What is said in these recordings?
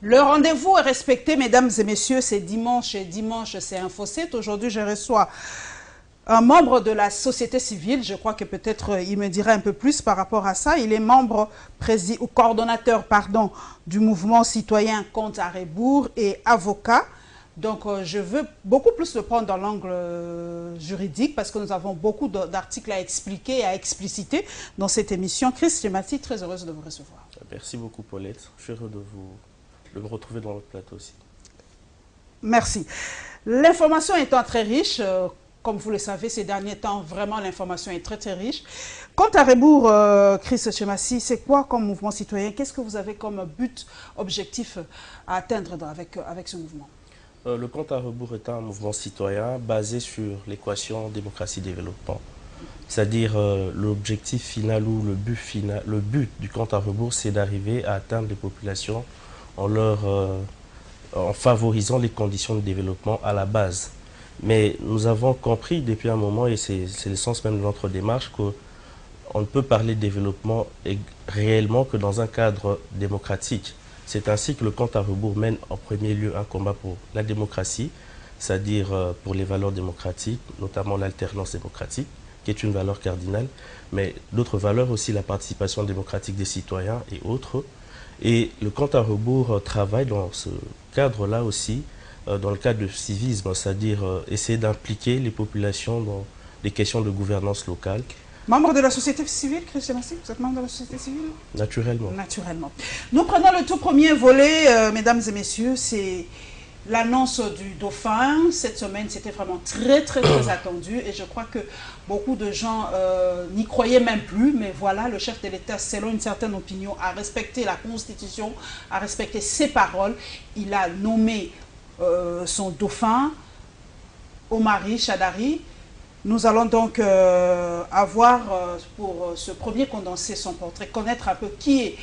Le rendez-vous est respecté, mesdames et messieurs, c'est dimanche et dimanche c'est Info 7. Aujourd'hui, je reçois un membre de la société civile. Je crois que peut-être il me dira un peu plus par rapport à ça. Il est membre ou coordonnateur du mouvement citoyen Compte à rebours et avocat. Donc, je veux beaucoup plus le prendre dans l'angle juridique parce que nous avons beaucoup d'articles à expliquer et à expliciter dans cette émission. Chris Chemati, très heureuse de vous recevoir. Merci beaucoup, Paulette. Je suis heureux de me retrouver dans votre plateau aussi. Merci. L'information étant très riche, comme vous le savez, ces derniers temps, vraiment, l'information est très, très riche. Quant à rebours, Chris Chemati, c'est quoi comme mouvement citoyen? Qu'est-ce que vous avez comme but, objectif à atteindre avec ce mouvement? Le Compte à rebours est un mouvement citoyen basé sur l'équation démocratie-développement. C'est-à-dire l'objectif final ou le but du Compte à rebours, c'est d'arriver à atteindre les populations en favorisant les conditions de développement à la base. Mais nous avons compris depuis un moment, et c'est le sens même de notre démarche, qu'on ne peut parler de développement réellement que dans un cadre démocratique. C'est ainsi que le Compte à rebours mène en premier lieu un combat pour la démocratie, c'est-à-dire pour les valeurs démocratiques, notamment l'alternance démocratique, qui est une valeur cardinale, mais d'autres valeurs aussi, la participation démocratique des citoyens et autres. Et le Compte à rebours travaille dans ce cadre-là aussi, dans le cadre du civisme, c'est-à-dire essayer d'impliquer les populations dans des questions de gouvernance locale. Membre de la société civile, Christian Massy, vous êtes membre de la société civile? Naturellement. Naturellement. Nous prenons le tout premier volet, mesdames et messieurs, c'est l'annonce du dauphin. Cette semaine, c'était vraiment très, très, très attendu et je crois que beaucoup de gens n'y croyaient même plus. Mais voilà, le chef de l'État, selon une certaine opinion, a respecté la Constitution, a respecté ses paroles. Il a nommé son dauphin, Omari Chadari. Nous allons donc avoir pour ce premier condensé son portrait, connaître un peu qui est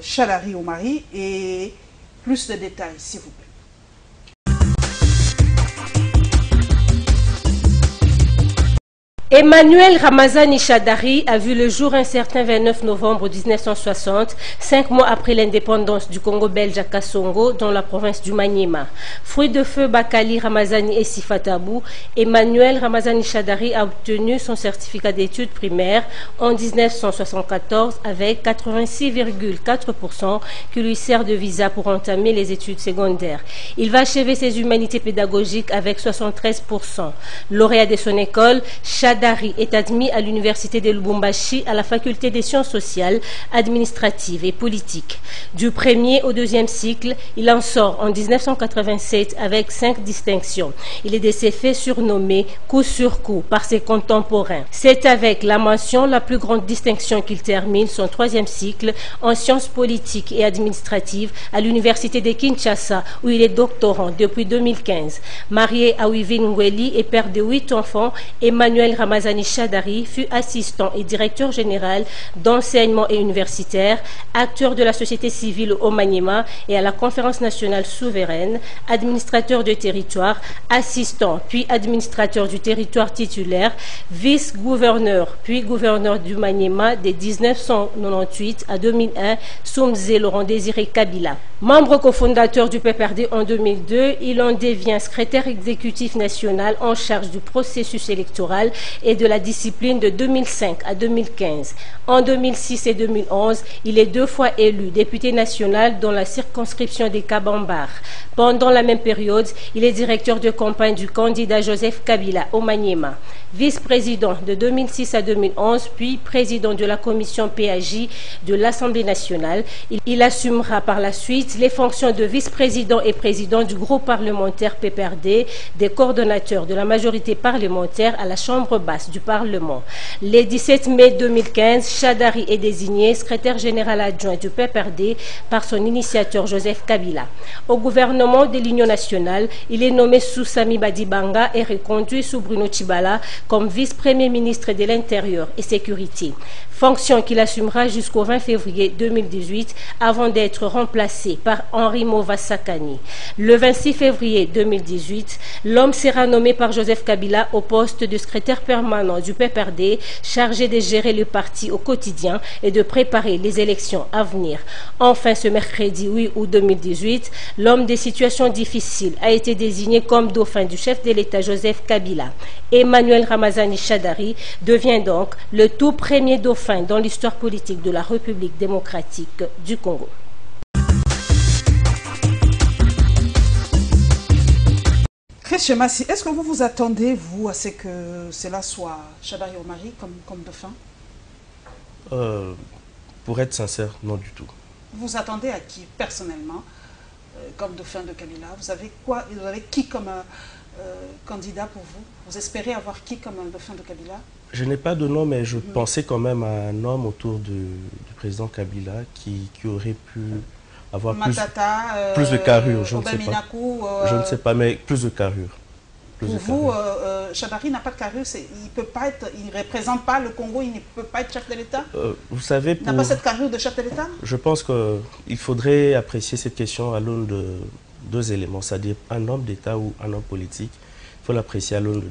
Chadari Omari et plus de détails, s'il vous plaît. Emmanuel Ramazani Chadari a vu le jour un certain 29 novembre 1960, 5 mois après l'indépendance du Congo belge à Kassongo, dans la province du Maniema. Fruit de feu Bakali Ramazani et Sifatabou, Emmanuel Ramazani Chadari a obtenu son certificat d'études primaires en 1974 avec 86,4% qui lui sert de visa pour entamer les études secondaires. Il va achever ses humanités pédagogiques avec 73%. Lauréat de son école, Chadari est admis à l'université de Lubumbashi à la faculté des sciences sociales, administratives et politiques. Du premier au deuxième cycle, il en sort en 1987 avec 5 distinctions. Il est de ces faits surnommé coup sur coup par ses contemporains. C'est avec la mention la plus grande distinction qu'il termine son troisième cycle en sciences politiques et administratives à l'université de Kinshasa où il est doctorant depuis 2015. Marié à Wivine Ngweli et père de 8 enfants, Emmanuel Ramazani Chadari fut assistant et directeur général d'enseignement et universitaire, acteur de la société civile au Maniema et à la Conférence nationale souveraine, administrateur de territoire, assistant puis administrateur du territoire titulaire, vice-gouverneur puis gouverneur du Maniema de 1998 à 2001 sous Mzee Laurent Désiré Kabila. Membre cofondateur du PPRD en 2002, il en devient secrétaire exécutif national en charge du processus électoral et de la discipline de 2005 à 2015. En 2006 et 2011, il est 2 fois élu député national dans la circonscription des Kabambar. Pendant la même période, il est directeur de campagne du candidat Joseph Kabila au Maniema. Vice-président de 2006 à 2011, puis président de la commission PAJ de l'Assemblée nationale. Il assumera par la suite les fonctions de vice-président et président du groupe parlementaire PPRD, des coordonnateurs de la majorité parlementaire à la Chambre basse du Parlement. Le 17 mai 2015, Chadari est désigné secrétaire général adjoint du PPRD par son initiateur Joseph Kabila. Au gouvernement de l'Union nationale, il est nommé sous Sami Badibanga et reconduit sous Bruno Tshibala comme vice-premier ministre de l'Intérieur et Sécurité. Fonction qu'il assumera jusqu'au 20 février 2018 avant d'être remplacé par Henri Movasakani. Le 26 février 2018, l'homme sera nommé par Joseph Kabila au poste de secrétaire permanent du PPRD, chargé de gérer le parti au quotidien et de préparer les élections à venir. Enfin, ce mercredi 8 août 2018, l'homme des situations difficiles a été désigné comme dauphin du chef de l'État Joseph Kabila. Emmanuel Ramazani Shadari devient donc le tout premier dauphin dans l'histoire politique de la République démocratique du Congo. Christian Massi, est-ce que vous vous attendez, vous, à ce que cela soit Shadari Omari comme dauphin? Pour être sincère, non du tout. Vous vous attendez à qui, personnellement, comme dauphin de Kabila? Vous avez quoi? Vous avez qui comme candidat pour vous? Vous espérez avoir qui comme un dauphin de Kabila? Je n'ai pas de nom, mais je pensais quand même à un homme autour du président Kabila qui aurait pu avoir Matata, plus de carrure, je ne sais pas. Minakou, Je ne sais pas, mais plus de carrure. Pour vous, Shadari n'a pas de carrure, il ne représente pas le Congo, il ne peut pas être chef de l'État? Vous savez, il n'a pas cette carrure de chef de l'État? Je pense qu'il faudrait apprécier cette question à l'aune de deux éléments, c'est-à-dire un homme d'État ou un homme politique. Il faut l'apprécier à l'aune de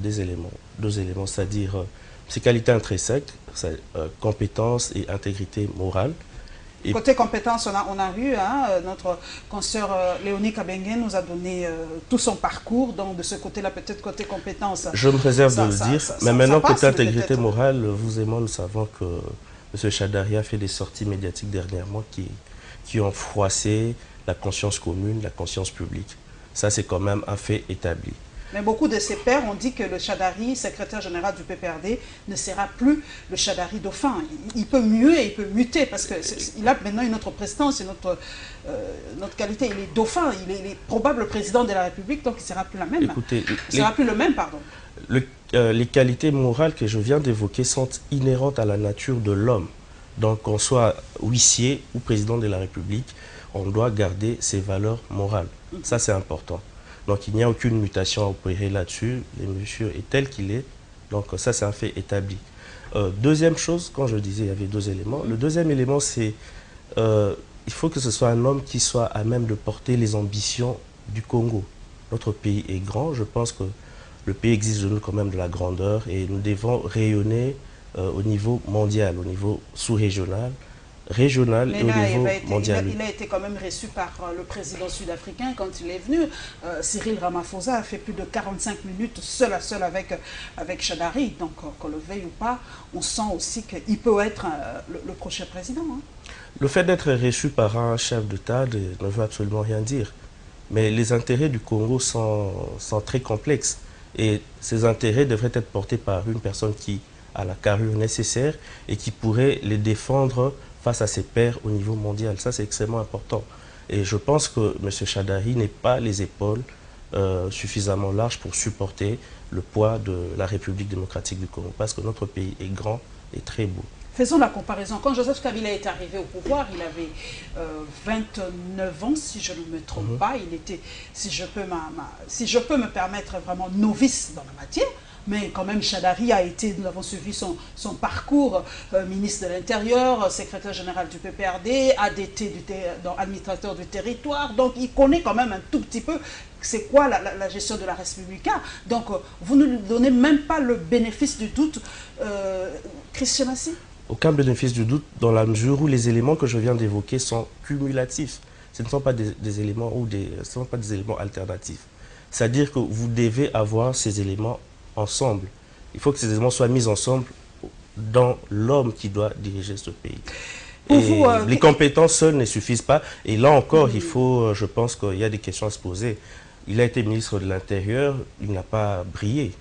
deux éléments, c'est-à-dire ses qualités intrinsèques, compétences et intégrité morale. Et côté compétences, on a vu, hein, notre consoeur Léonie Kabenguen nous a donné tout son parcours, donc de ce côté-là, peut-être côté compétences. Je me réserve de le dire, mais maintenant côté intégrité morale, vous et moi, nous savons que M. Shadari a fait des sorties médiatiques dernièrement qui ont froissé la conscience commune, la conscience publique. Ça, c'est quand même un fait établi. Mais beaucoup de ses pairs ont dit que le Shadari, secrétaire général du PPRD, ne sera plus le Shadari dauphin. Il peut muer, il peut muter, parce qu'il a maintenant une autre prestance, une autre qualité. Il est dauphin, il est probable président de la République, donc il ne sera plus la même. Écoutez, il sera plus le même, pardon. Les qualités morales que je viens d'évoquer sont inhérentes à la nature de l'homme. Donc qu'on soit huissier ou président de la République, on doit garder ses valeurs morales. Ça, c'est important. Donc il n'y a aucune mutation à opérer là-dessus. Le monsieur est tel qu'il est. Donc ça, c'est un fait établi. Deuxième chose, quand je disais il y avait deux éléments. Le deuxième élément, c'est il faut que ce soit un homme qui soit à même de porter les ambitions du Congo. Notre pays est grand. Je pense que le pays exige de nous quand même de la grandeur et nous devons rayonner au niveau mondial, au niveau sous-régional, régional et au niveau mondial. Il a été quand même reçu par le président sud-africain quand il est venu. Cyril Ramaphosa a fait plus de 45 minutes seul à seul avec Shadari. Donc qu'on le veuille ou pas, on sent aussi qu'il peut être le prochain président. Hein. Le fait d'être reçu par un chef d'État ne veut absolument rien dire. Mais les intérêts du Congo sont très complexes. Et ces intérêts devraient être portés par une personne qui a la carrure nécessaire et qui pourrait les défendre face à ses pairs au niveau mondial. Ça, c'est extrêmement important. Et je pense que M. Shadari n'est pas les épaules suffisamment larges pour supporter le poids de la République démocratique du Congo, parce que notre pays est grand et très beau. Faisons la comparaison. Quand Joseph Kabila est arrivé au pouvoir, il avait 29 ans, si je ne me trompe pas. Il était, si je peux me permettre, vraiment novice dans la matière. Mais quand même, Shadari a été, nous avons suivi son parcours, ministre de l'Intérieur, secrétaire général du PPRD, ADT, administrateur du territoire. Donc, il connaît quand même un tout petit peu c'est quoi la gestion de la République. Donc, vous ne lui donnez même pas le bénéfice du doute, Christian Massi? Aucun bénéfice du doute dans la mesure où les éléments que je viens d'évoquer sont cumulatifs. Ce ne sont pas des éléments ce ne sont pas des éléments alternatifs. C'est-à-dire que vous devez avoir ces éléments ensemble. Il faut que ces éléments soient mis ensemble dans l'homme qui doit diriger ce pays. Et les compétences seules ne suffisent pas. Et là encore, il faut, je pense qu'il y a des questions à se poser. Il a été ministre de l'Intérieur, il n'a pas brillé.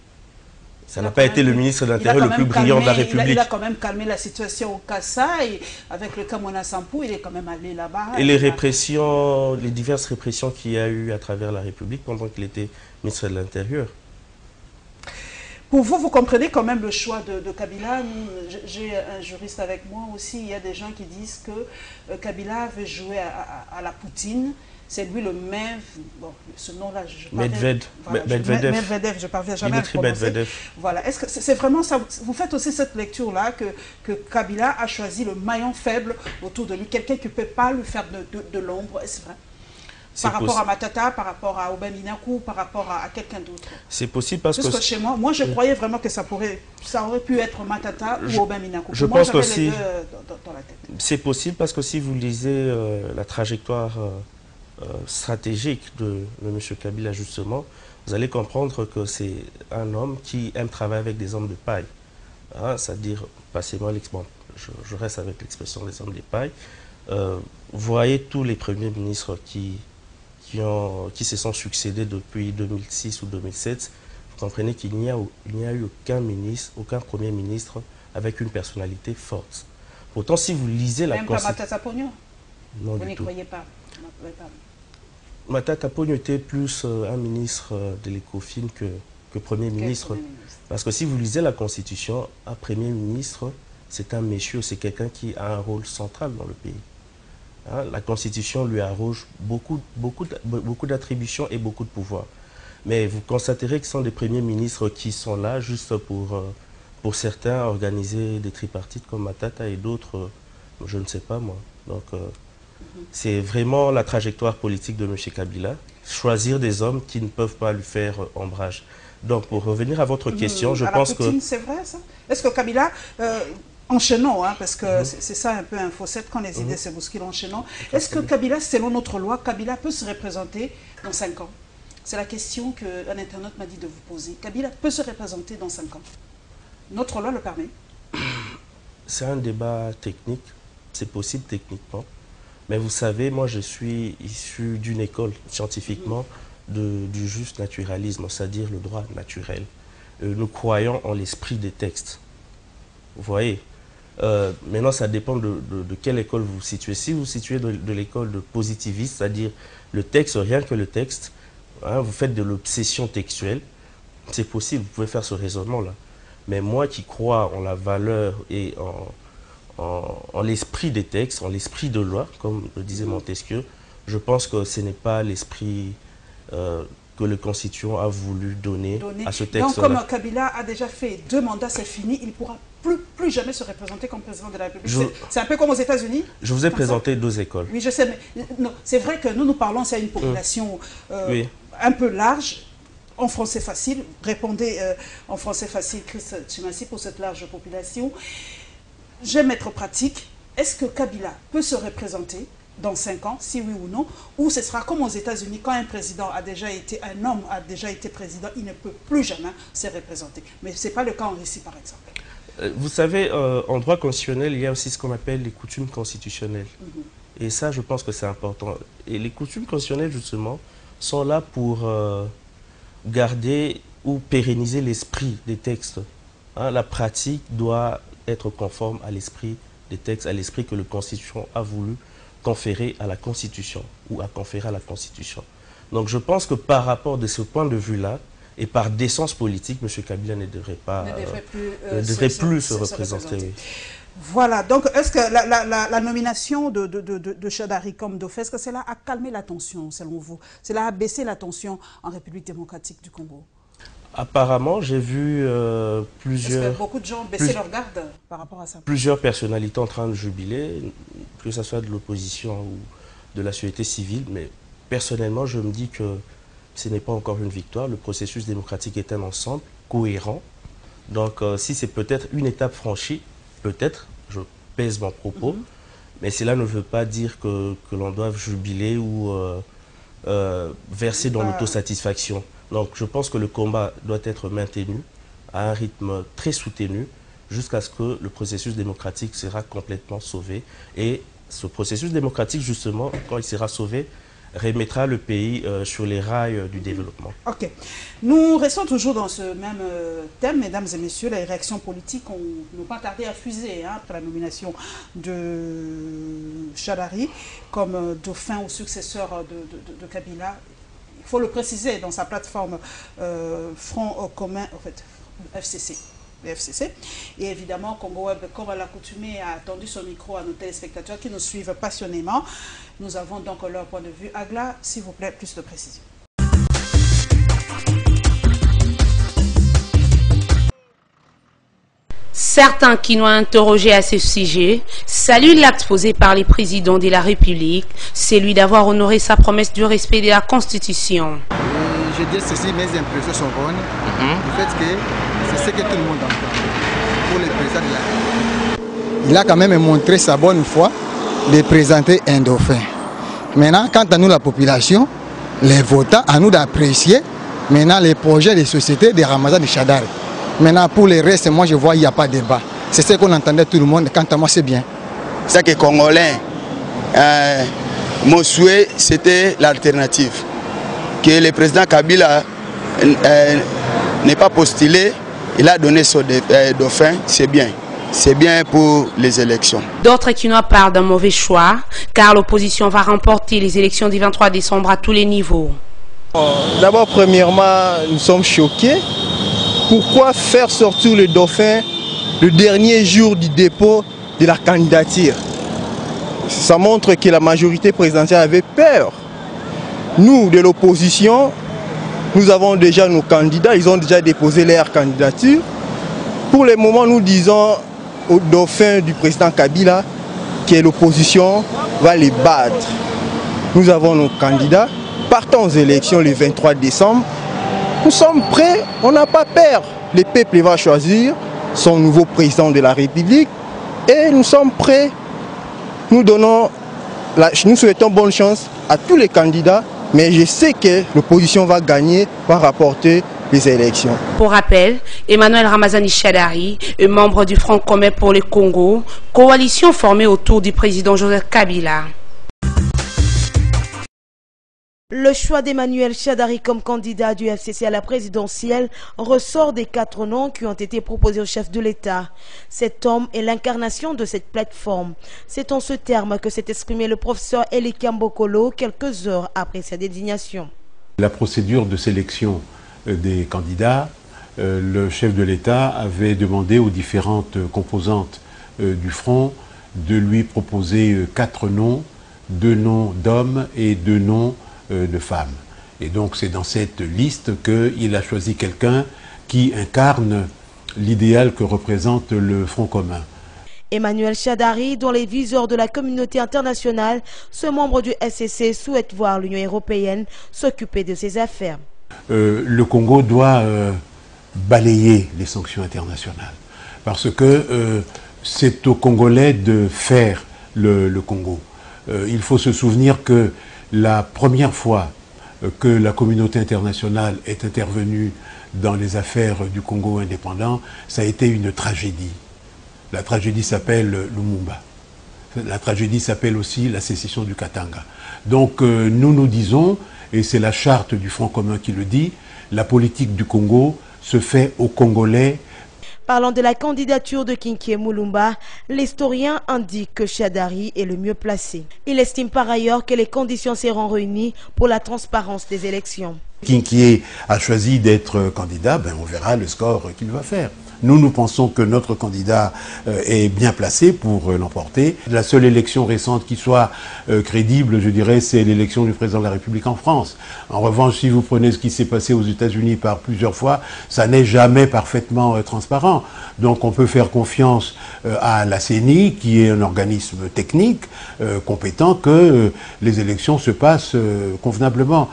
Ça n'a pas été le ministre de l'Intérieur le plus brillant de la République. Il a quand même calmé la situation au Kassai. Avec le cas Mona Sampou, il est quand même allé là-bas. Et les répressions, les diverses répressions qu'il y a eu à travers la République pendant qu'il était ministre de l'Intérieur. Pour vous, vous comprenez quand même le choix de Kabila. J'ai un juriste avec moi aussi. Il y a des gens qui disent que Kabila veut jouer à la Poutine. C'est lui le même, bon, ce nom-là, Medvedev, je parviens jamais à le prononcer. Voilà, est-ce que c'est vraiment ça? Vous faites aussi cette lecture-là que Kabila a choisi le maillon faible autour de lui, quelqu'un qui ne peut pas lui faire de l'ombre, est-ce vrai? Par rapport à Matata, par rapport à Aubin Minakou, par rapport à quelqu'un d'autre? C'est possible parce que chez moi, je croyais vraiment que ça aurait pu être Matata ou Aubin Minakou. Je pense que si, c'est possible parce que si vous lisez la trajectoire stratégique de M. Kabila, justement, vous allez comprendre que c'est un homme qui aime travailler avec des hommes de paille. Hein, c'est-à-dire, passez-moi l'expression, je reste avec l'expression des hommes de paille. Vous voyez tous les premiers ministres qui se sont succédés depuis 2006 ou 2007, vous comprenez qu'il n'y a eu aucun premier ministre avec une personnalité forte. Pourtant, si vous lisez la Constitution... Même pas Matata Ponyo? Non, vous n'y croyez pas? Matata Ponyo était plus un ministre de l'Ecofin que premier ministre. Parce que si vous lisez la Constitution, un premier ministre, c'est un monsieur, c'est quelqu'un qui a un rôle central dans le pays. Hein, la Constitution lui arroge beaucoup d'attributions et beaucoup de pouvoirs. Mais vous constaterez que ce sont des premiers ministres qui sont là juste pour certains organiser des tripartites comme Matata et d'autres, je ne sais pas moi. Donc c'est vraiment la trajectoire politique de M. Kabila, choisir des hommes qui ne peuvent pas lui faire ombrage. Donc pour revenir à votre question, je pense que... C'est vrai ça? Est-ce que Kabila... enchaînons, hein, parce que c'est ça un peu un fausset quand les idées se bousculent, enchaînons. Est-ce que Kabila, selon notre loi, Kabila peut se représenter dans 5 ans? C'est la question qu'un internaute m'a dit de vous poser. Kabila peut se représenter dans 5 ans? Notre loi le permet? C'est un débat technique, c'est possible techniquement. Mais vous savez, moi je suis issu d'une école scientifiquement du juste naturalisme, c'est-à-dire le droit naturel. Nous croyons en l'esprit des textes. Vous voyez? Maintenant, ça dépend de quelle école vous vous situez. Si vous vous situez de l'école de positiviste, c'est-à-dire le texte, rien que le texte, hein, vous faites de l'obsession textuelle, c'est possible, vous pouvez faire ce raisonnement-là. Mais moi qui crois en la valeur et en l'esprit des textes, en l'esprit de loi, comme le disait Montesquieu, je pense que ce n'est pas l'esprit que le constituant a voulu donner à ce texte-là. Donc, comme Kabila a déjà fait 2 mandats, c'est fini, il ne pourra plus jamais se représenter comme président de la République. C'est un peu comme aux États-Unis. Je vous ai présenté 2 écoles. Oui, je sais, mais c'est vrai que nous parlons, c'est une population un peu large, en français facile. Répondez en français facile, Christ Chimassi, pour cette large population. J'aime être pratique. Est-ce que Kabila peut se représenter dans 5 ans, si oui ou non, ou ce sera comme aux États-Unis, quand un président a déjà été, un homme a déjà été président, il ne peut plus jamais se représenter. Mais ce n'est pas le cas en Russie, par exemple. Vous savez, en droit constitutionnel, il y a aussi ce qu'on appelle les coutumes constitutionnelles. Et ça, je pense que c'est important. Et les coutumes constitutionnelles, justement, sont là pour garder ou pérenniser l'esprit des textes. Hein, la pratique doit être conforme à l'esprit des textes, à l'esprit que le constituant a voulu conférer à la Constitution ou à conférer à la Constitution. Donc je pense que par rapport de ce point de vue-là, et par décence politique, M. Kabila ne devrait plus se représenter. Oui. Voilà, donc est-ce que la nomination de Chadari comme dauphin, est-ce que cela a calmé la tension, selon vous? Cela a baissé la tension en République démocratique du Congo? Apparemment, j'ai vu plusieurs... Est-ce que beaucoup de gens baissaient leur garde par rapport à ça? Plusieurs personnalités en train de jubiler, que ce soit de l'opposition ou de la société civile, mais personnellement, je me dis que ce n'est pas encore une victoire. Le processus démocratique est un ensemble cohérent. Donc, si c'est peut-être une étape franchie, peut-être, je pèse mon propos, mais cela ne veut pas dire que l'on doive jubiler ou verser dans l'autosatisfaction. Donc, je pense que le combat doit être maintenu à un rythme très soutenu jusqu'à ce que le processus démocratique sera complètement sauvé. Et ce processus démocratique, justement, quand il sera sauvé, remettra le pays sur les rails du développement. Ok. Nous restons toujours dans ce même thème, mesdames et messieurs. Les réactions politiques n'ont pas tardé à fuser après la nomination de Chadari comme dauphin ou successeur de Kabila. Il faut le préciser dans sa plateforme Front commun, en fait, FCC. Et évidemment, Congo Web, comme à l'accoutumée, a attendu son micro à nos téléspectateurs qui nous suivent passionnément. Nous avons donc leur point de vue. Agla, s'il vous plaît, plus de précision. Certains qui nous ont interrogés à ce sujet saluent l'acte posé par les présidents de la République, celui d'avoir honoré sa promesse du respect de la Constitution. Je dis ceci, mes impressions sont bonnes, du fait que c'est ce que tout le monde entend pour le président de la République. Il a quand même montré sa bonne foi de présenter un dauphin. Maintenant, quant à nous, la population, les votants, à nous d'apprécier maintenant les projets de société de Ramazani Chadari. Maintenant, pour les restes, moi je vois qu'il n'y a pas de débat. C'est ce qu'on entendait tout le monde. Quant à moi, c'est bien. C'est que Congolais, mon souhait, c'était l'alternative. Que le président Kabila n'est pas postulé, il a donné son dauphin, c'est bien. C'est bien pour les élections. D'autres qui nous parlent d'un mauvais choix, car l'opposition va remporter les élections du 23 décembre à tous les niveaux. D'abord, premièrement, nous sommes choqués. Pourquoi faire sortir le dauphin le dernier jour du dépôt de la candidature? Ça montre que la majorité présidentielle avait peur. Nous, de l'opposition, nous avons déjà nos candidats, ils ont déjà déposé leur candidature. Pour le moment, nous disons au dauphin du président Kabila que l'opposition va les battre. Nous avons nos candidats, partons aux élections le 23 décembre. Nous sommes prêts, on n'a pas peur. Le peuple va choisir son nouveau président de la République et nous sommes prêts. Nous souhaitons bonne chance à tous les candidats, mais je sais que l'opposition va gagner, va rapporter les élections. Pour rappel, Emmanuel Ramazani Chadari est membre du Front commun pour le Congo, coalition formée autour du président Joseph Kabila. Le choix d'Emmanuel Chadari comme candidat du FCC à la présidentielle ressort des 4 noms qui ont été proposés au chef de l'État. Cet homme est l'incarnation de cette plateforme. C'est en ce terme que s'est exprimé le professeur Eli Kambokolo quelques heures après sa désignation. La procédure de sélection des candidats, le chef de l'État avait demandé aux différentes composantes du Front de lui proposer 4 noms, 2 noms d'hommes et 2 noms de femmes. Et donc c'est dans cette liste qu'il a choisi quelqu'un qui incarne l'idéal que représente le Front commun. Emmanuel Chadari, dont les viseurs de la communauté internationale, ce membre du FCC souhaite voir l'Union européenne s'occuper de ses affaires. Le Congo doit balayer les sanctions internationales parce que c'est aux Congolais de faire le Congo. Il faut se souvenir que la première fois que la communauté internationale est intervenue dans les affaires du Congo indépendant, ça a été une tragédie. La tragédie s'appelle Lumumba. La tragédie s'appelle aussi la sécession du Katanga. Donc nous disons, et c'est la charte du Front commun qui le dit, la politique du Congo se fait aux Congolais. Parlant de la candidature de Kinkie Mulumba, l'historien indique que Chadari est le mieux placé. Il estime par ailleurs que les conditions seront réunies pour la transparence des élections. Kinkie a choisi d'être candidat, on verra le score qu'il va faire. Nous pensons que notre candidat est bien placé pour l'emporter. La seule élection récente qui soit crédible, je dirais, c'est l'élection du président de la République en France. En revanche, si vous prenez ce qui s'est passé aux États-Unis par plusieurs fois, ça n'est jamais parfaitement transparent. Donc on peut faire confiance à la CENI, qui est un organisme technique compétent, que les élections se passent convenablement.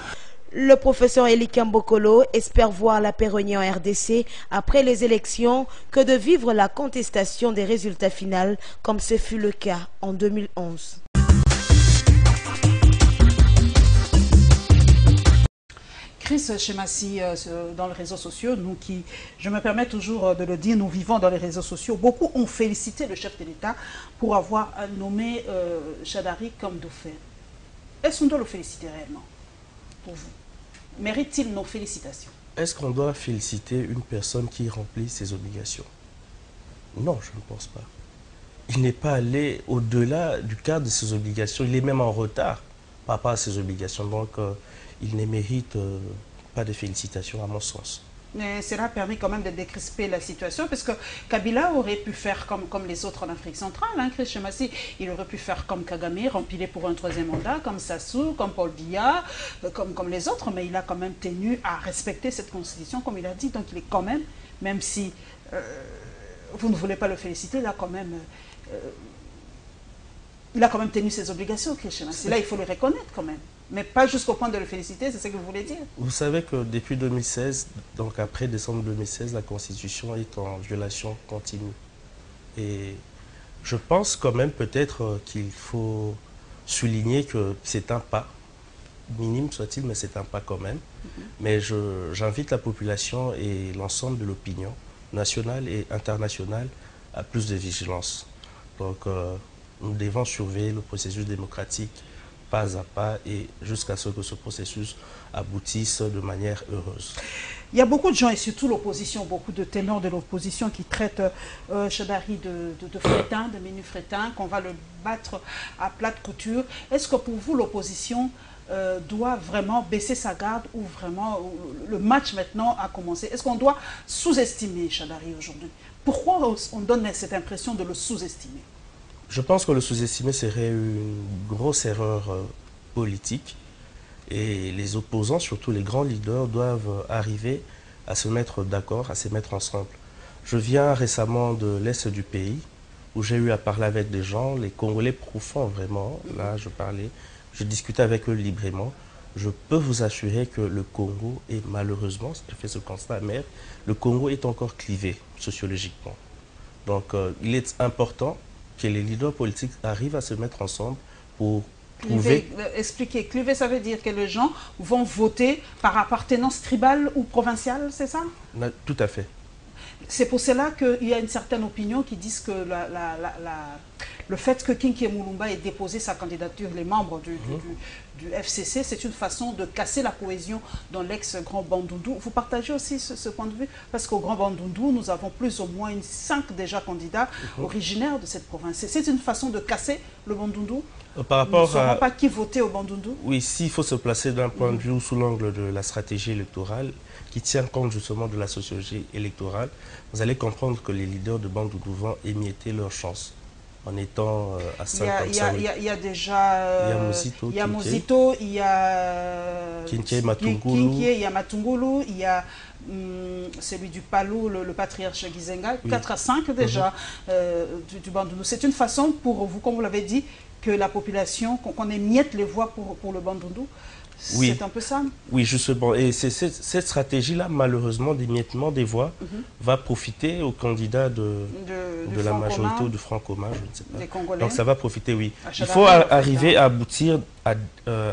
Le professeur Eli Kambokolo espère voir la paix régnée en RDC après les élections que de vivre la contestation des résultats finaux comme ce fut le cas en 2011. Chris Chemassi, dans les réseaux sociaux, nous qui, je me permets toujours de le dire, nous vivons dans les réseaux sociaux. Beaucoup ont félicité le chef de l'État pour avoir nommé Chadari comme dauphin. Est-ce qu'on doit le féliciter réellement pour vous? Mérite-t-il nos félicitations? Est-ce qu'on doit féliciter une personne qui remplit ses obligations? Non, je ne pense pas. Il n'est pas allé au-delà du cadre de ses obligations. Il est même en retard par rapport à ses obligations. Donc, il ne mérite pas de félicitations à mon sens. Mais cela a permis quand même de décrisper la situation, parce que Kabila aurait pu faire comme les autres en Afrique centrale, hein, Chris Chemassi, il aurait pu faire comme Kagame, rempiler pour un 3e mandat, comme Sassou, comme Paul Biya, comme les autres, mais il a quand même tenu à respecter cette constitution, comme il a dit, donc il est quand même si vous ne voulez pas le féliciter, là quand même... il a quand même tenu ses obligations, Christian. Là, il faut le reconnaître quand même. Mais pas jusqu'au point de le féliciter, c'est ce que vous voulez dire. Vous savez que depuis 2016, donc après décembre 2016, la Constitution est en violation continue. Et je pense quand même peut-être qu'il faut souligner que c'est un pas, minime soit-il, mais c'est un pas quand même. Mais j'invite la population et l'ensemble de l'opinion nationale et internationale à plus de vigilance. Donc nous devons surveiller le processus démocratique pas à pas et jusqu'à ce que ce processus aboutisse de manière heureuse. Il y a beaucoup de gens, et surtout l'opposition, beaucoup de ténors de l'opposition qui traitent Chadari de frétin, de menu frétin, qu'on va le battre à plate couture. Est-ce que pour vous, l'opposition doit vraiment baisser sa garde ou vraiment le match maintenant a commencé? Est-ce qu'on doit sous-estimer Chadari aujourd'hui? Pourquoi on donne cette impression de le sous-estimer? Je pense que le sous-estimer serait une grosse erreur politique et les opposants, surtout les grands leaders, doivent arriver à se mettre d'accord, à se mettre ensemble. Je viens récemment de l'Est du pays où j'ai eu à parler avec des gens, les Congolais profonds vraiment, là je discutais avec eux librement. Je peux vous assurer que le Congo est malheureusement, je fais ce constat amer, le Congo est encore clivé sociologiquement. Donc il est important que les leaders politiques arrivent à se mettre ensemble pour trouver... Expliquez, cliver, ça veut dire que les gens vont voter par appartenance tribale ou provinciale, c'est ça? Tout à fait. C'est pour cela qu'il y a une certaine opinion qui disent que le fait que Kinki Moulumba ait déposé sa candidature, les membres du FCC, c'est une façon de casser la cohésion dans l'ex-Grand Bandundu. Vous partagez aussi ce point de vue? Parce qu'au Grand Bandundu, nous avons plus ou moins 5 déjà candidats originaires de cette province. C'est une façon de casser le Bandundu? Par rapport nous ne saurons pas qui voter au Bandundu? Oui, s'il faut se placer d'un point de vue ou sous l'angle de la stratégie électorale, qui tient compte justement de la sociologie électorale, vous allez comprendre que les leaders de Bandundu vont émietter leur chance en étant à 55 000. Il y a déjà... il y a Mozito, il y a... Kinké, Matungulu. Il y a Matungulu, il y a celui du Palou, le patriarche Gizenga, 4 à 5 déjà du Bandundu. C'est une façon pour vous, comme vous l'avez dit, que la population, qu'on émiette les voix pour le Bandundu. Oui. C'est un peu ça? Oui, justement. Et cette stratégie-là, malheureusement, d'émiettement des voix, va profiter aux candidats de la majorité ou du Front commun, je ne sais pas. Des Congolais. Donc ça va profiter, oui. Il faut arriver à aboutir,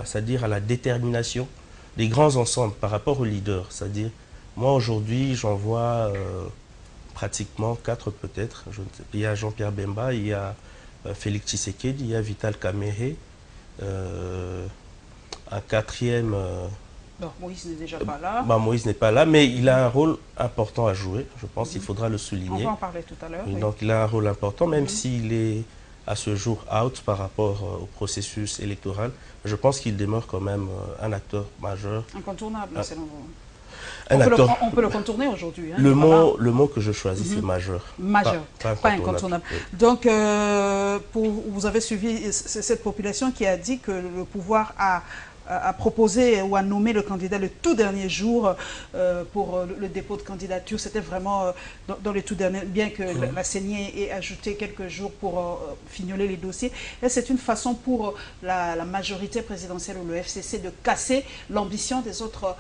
c'est-à-dire à la détermination des grands ensembles par rapport aux leaders. C'est-à-dire, moi aujourd'hui, j'en vois pratiquement 4 peut-être. Il y a Jean-Pierre Bemba, il y a Félix Tshisekedi, il y a Vital Kamerhe, un 4e... Moïse n'est déjà pas là. Moïse n'est pas là, mais il a un rôle important à jouer. Je pense qu'il faudra le souligner. On va en parler tout à l'heure. Oui. Donc il a un rôle important, même s'il est à ce jour out par rapport au processus électoral. Je pense qu'il demeure quand même un acteur majeur. Incontournable, selon vous. On peut le contourner aujourd'hui. Hein, le mot que je choisis, c'est majeur. Majeur, pas incontournable. Oui. Donc, vous avez suivi cette population qui a dit que le pouvoir a proposé ou a nommé le candidat le tout dernier jour pour le dépôt de candidature. C'était vraiment dans le tout dernier, bien que la CENI ait ajouté quelques jours pour fignoler les dossiers. Et c'est une façon pour la majorité présidentielle ou le FCC de casser l'ambition des autres